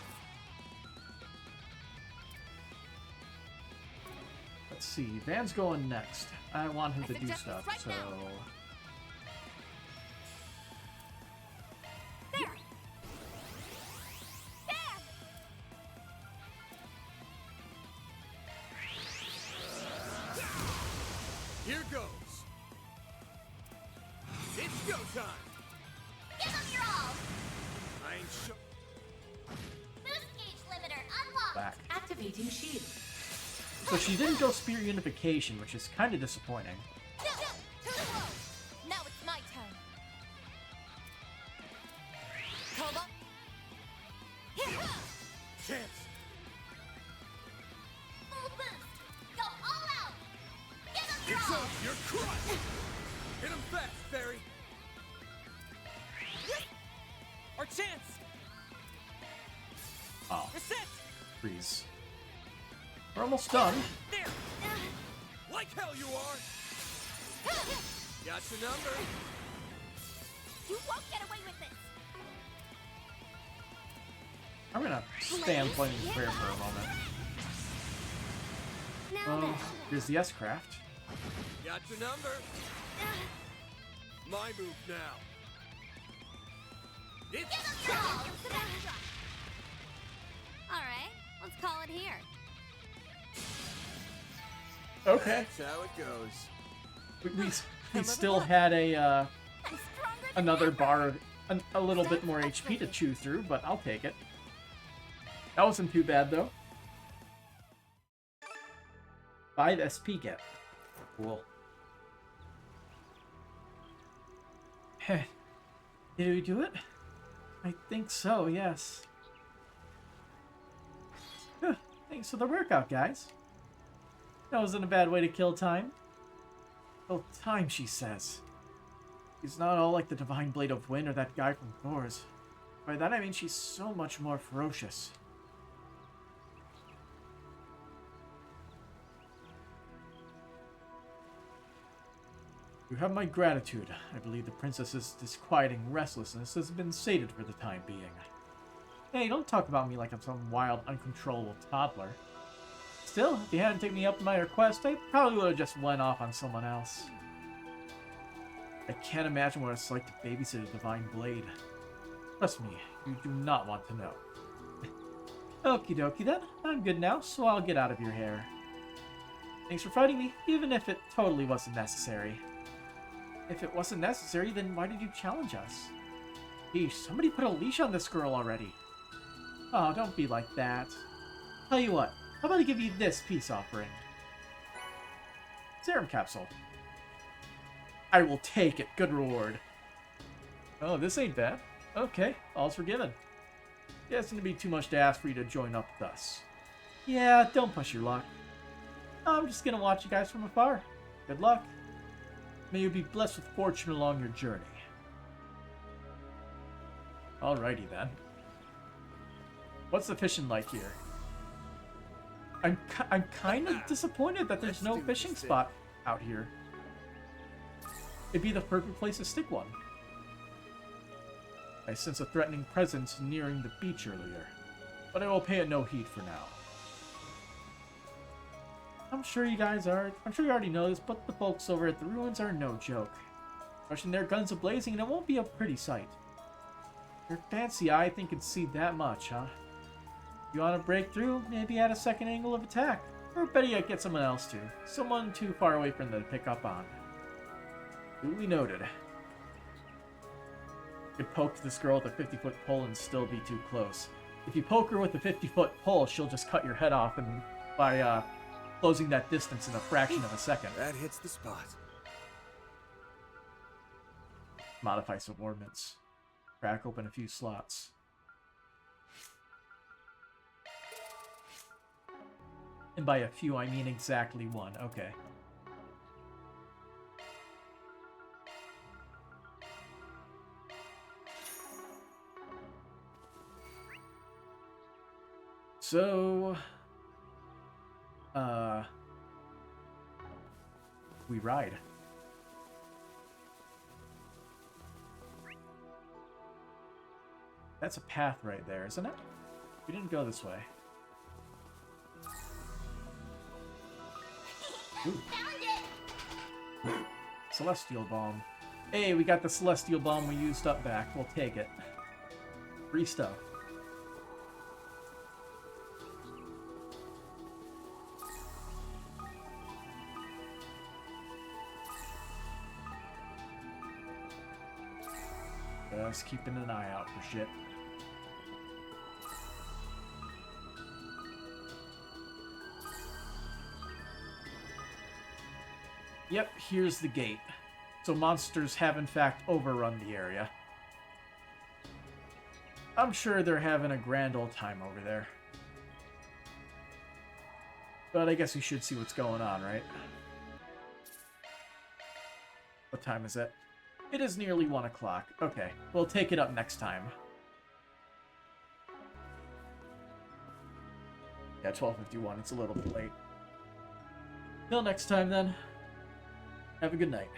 Let's see. Van's going next. I want him I to do suggest we stuff, strike so... now. There. There. Here goes. It's go time. Give them your all. I ain't sure. Boost gauge limiter unlocked. Back. Activating shield. So she didn't go Spear Unification, which is kind of disappointing. Now it's my turn. Koba. Chance. Full boost. Go all out. Give them your It's all. up. You're crushed. Hit him fast, Fairy. Our chance! Oh, Reset! freeze. We're almost done. There! Like hell you are. Got your number. You won't get away with this. I'm gonna stand playing the prayer for a moment. Now Here's the S-Craft. Got your number. My move now. It's Give them your all. Alright, let's call it here. Okay. That's how it goes. We still had a another bar, a little bit more HP to chew through, but I'll take it. That wasn't too bad though. 5 SP get. Cool. Heh. Did we do it? I think so, yes. Huh, thanks for the workout, guys. That wasn't a bad way to kill time. Kill time, she says. She's not all like the Divine Blade of Wind or that guy from Thor's. By that I mean she's so much more ferocious. You have my gratitude. I believe the princess's disquieting restlessness has been sated for the time being. Hey, don't talk about me like I'm some wild, uncontrollable toddler. Still, if you hadn't taken me up on my request, I probably would have just went off on someone else. I can't imagine what it's like to babysit a Divine Blade. Trust me, you do not want to know. Okie dokie then, I'm good now, so I'll get out of your hair. Thanks for fighting me, even if it totally wasn't necessary. If it wasn't necessary, then why did you challenge us? Geez, somebody put a leash on this girl already. Oh, don't be like that. Tell you what, how about I give you this peace offering? Serum capsule. I will take it. Good reward. Oh, this ain't bad. Okay, all's forgiven. Guess it'd be too much to ask for you to join up with us. Yeah, don't push your luck. I'm just gonna watch you guys from afar. Good luck. May you be blessed with fortune along your journey. Alrighty then. What's the fishing like here? I'm kind of disappointed that there's no fishing spot out here. It'd be the perfect place to stick one. I sense a threatening presence nearing the beach earlier, but I will pay it no heed for now. I'm sure you already know this, but the folks over at the ruins are no joke. Rushing their guns a-blazing, and it won't be a pretty sight. Your fancy eye think can see that much, huh? You want to break through, maybe add a second angle of attack. Or better yet, get someone else to. Someone too far away from them to pick up on. Duly noted. You could poke this girl with a 50-foot pole and still be too close. If you poke her with a 50-foot pole, she'll just cut your head off and by closing that distance in a fraction of a second. That hits the spot. Modify some ordnance. Crack open a few slots. And by a few, I mean exactly one. Okay. So, we ride. That's a path right there, isn't it? We didn't go this way. Ooh. Celestial Bomb. Hey, we got the Celestial Bomb we used up back. We'll take it. Free stuff. Just keeping an eye out for shit. Yep, here's the gate. So monsters have in fact overrun the area. I'm sure they're having a grand old time over there. But I guess we should see what's going on, right? What time is it? It is nearly 1 o'clock. Okay, we'll take it up next time. Yeah, 12:51. It's a little bit late. Till next time, then. Have a good night.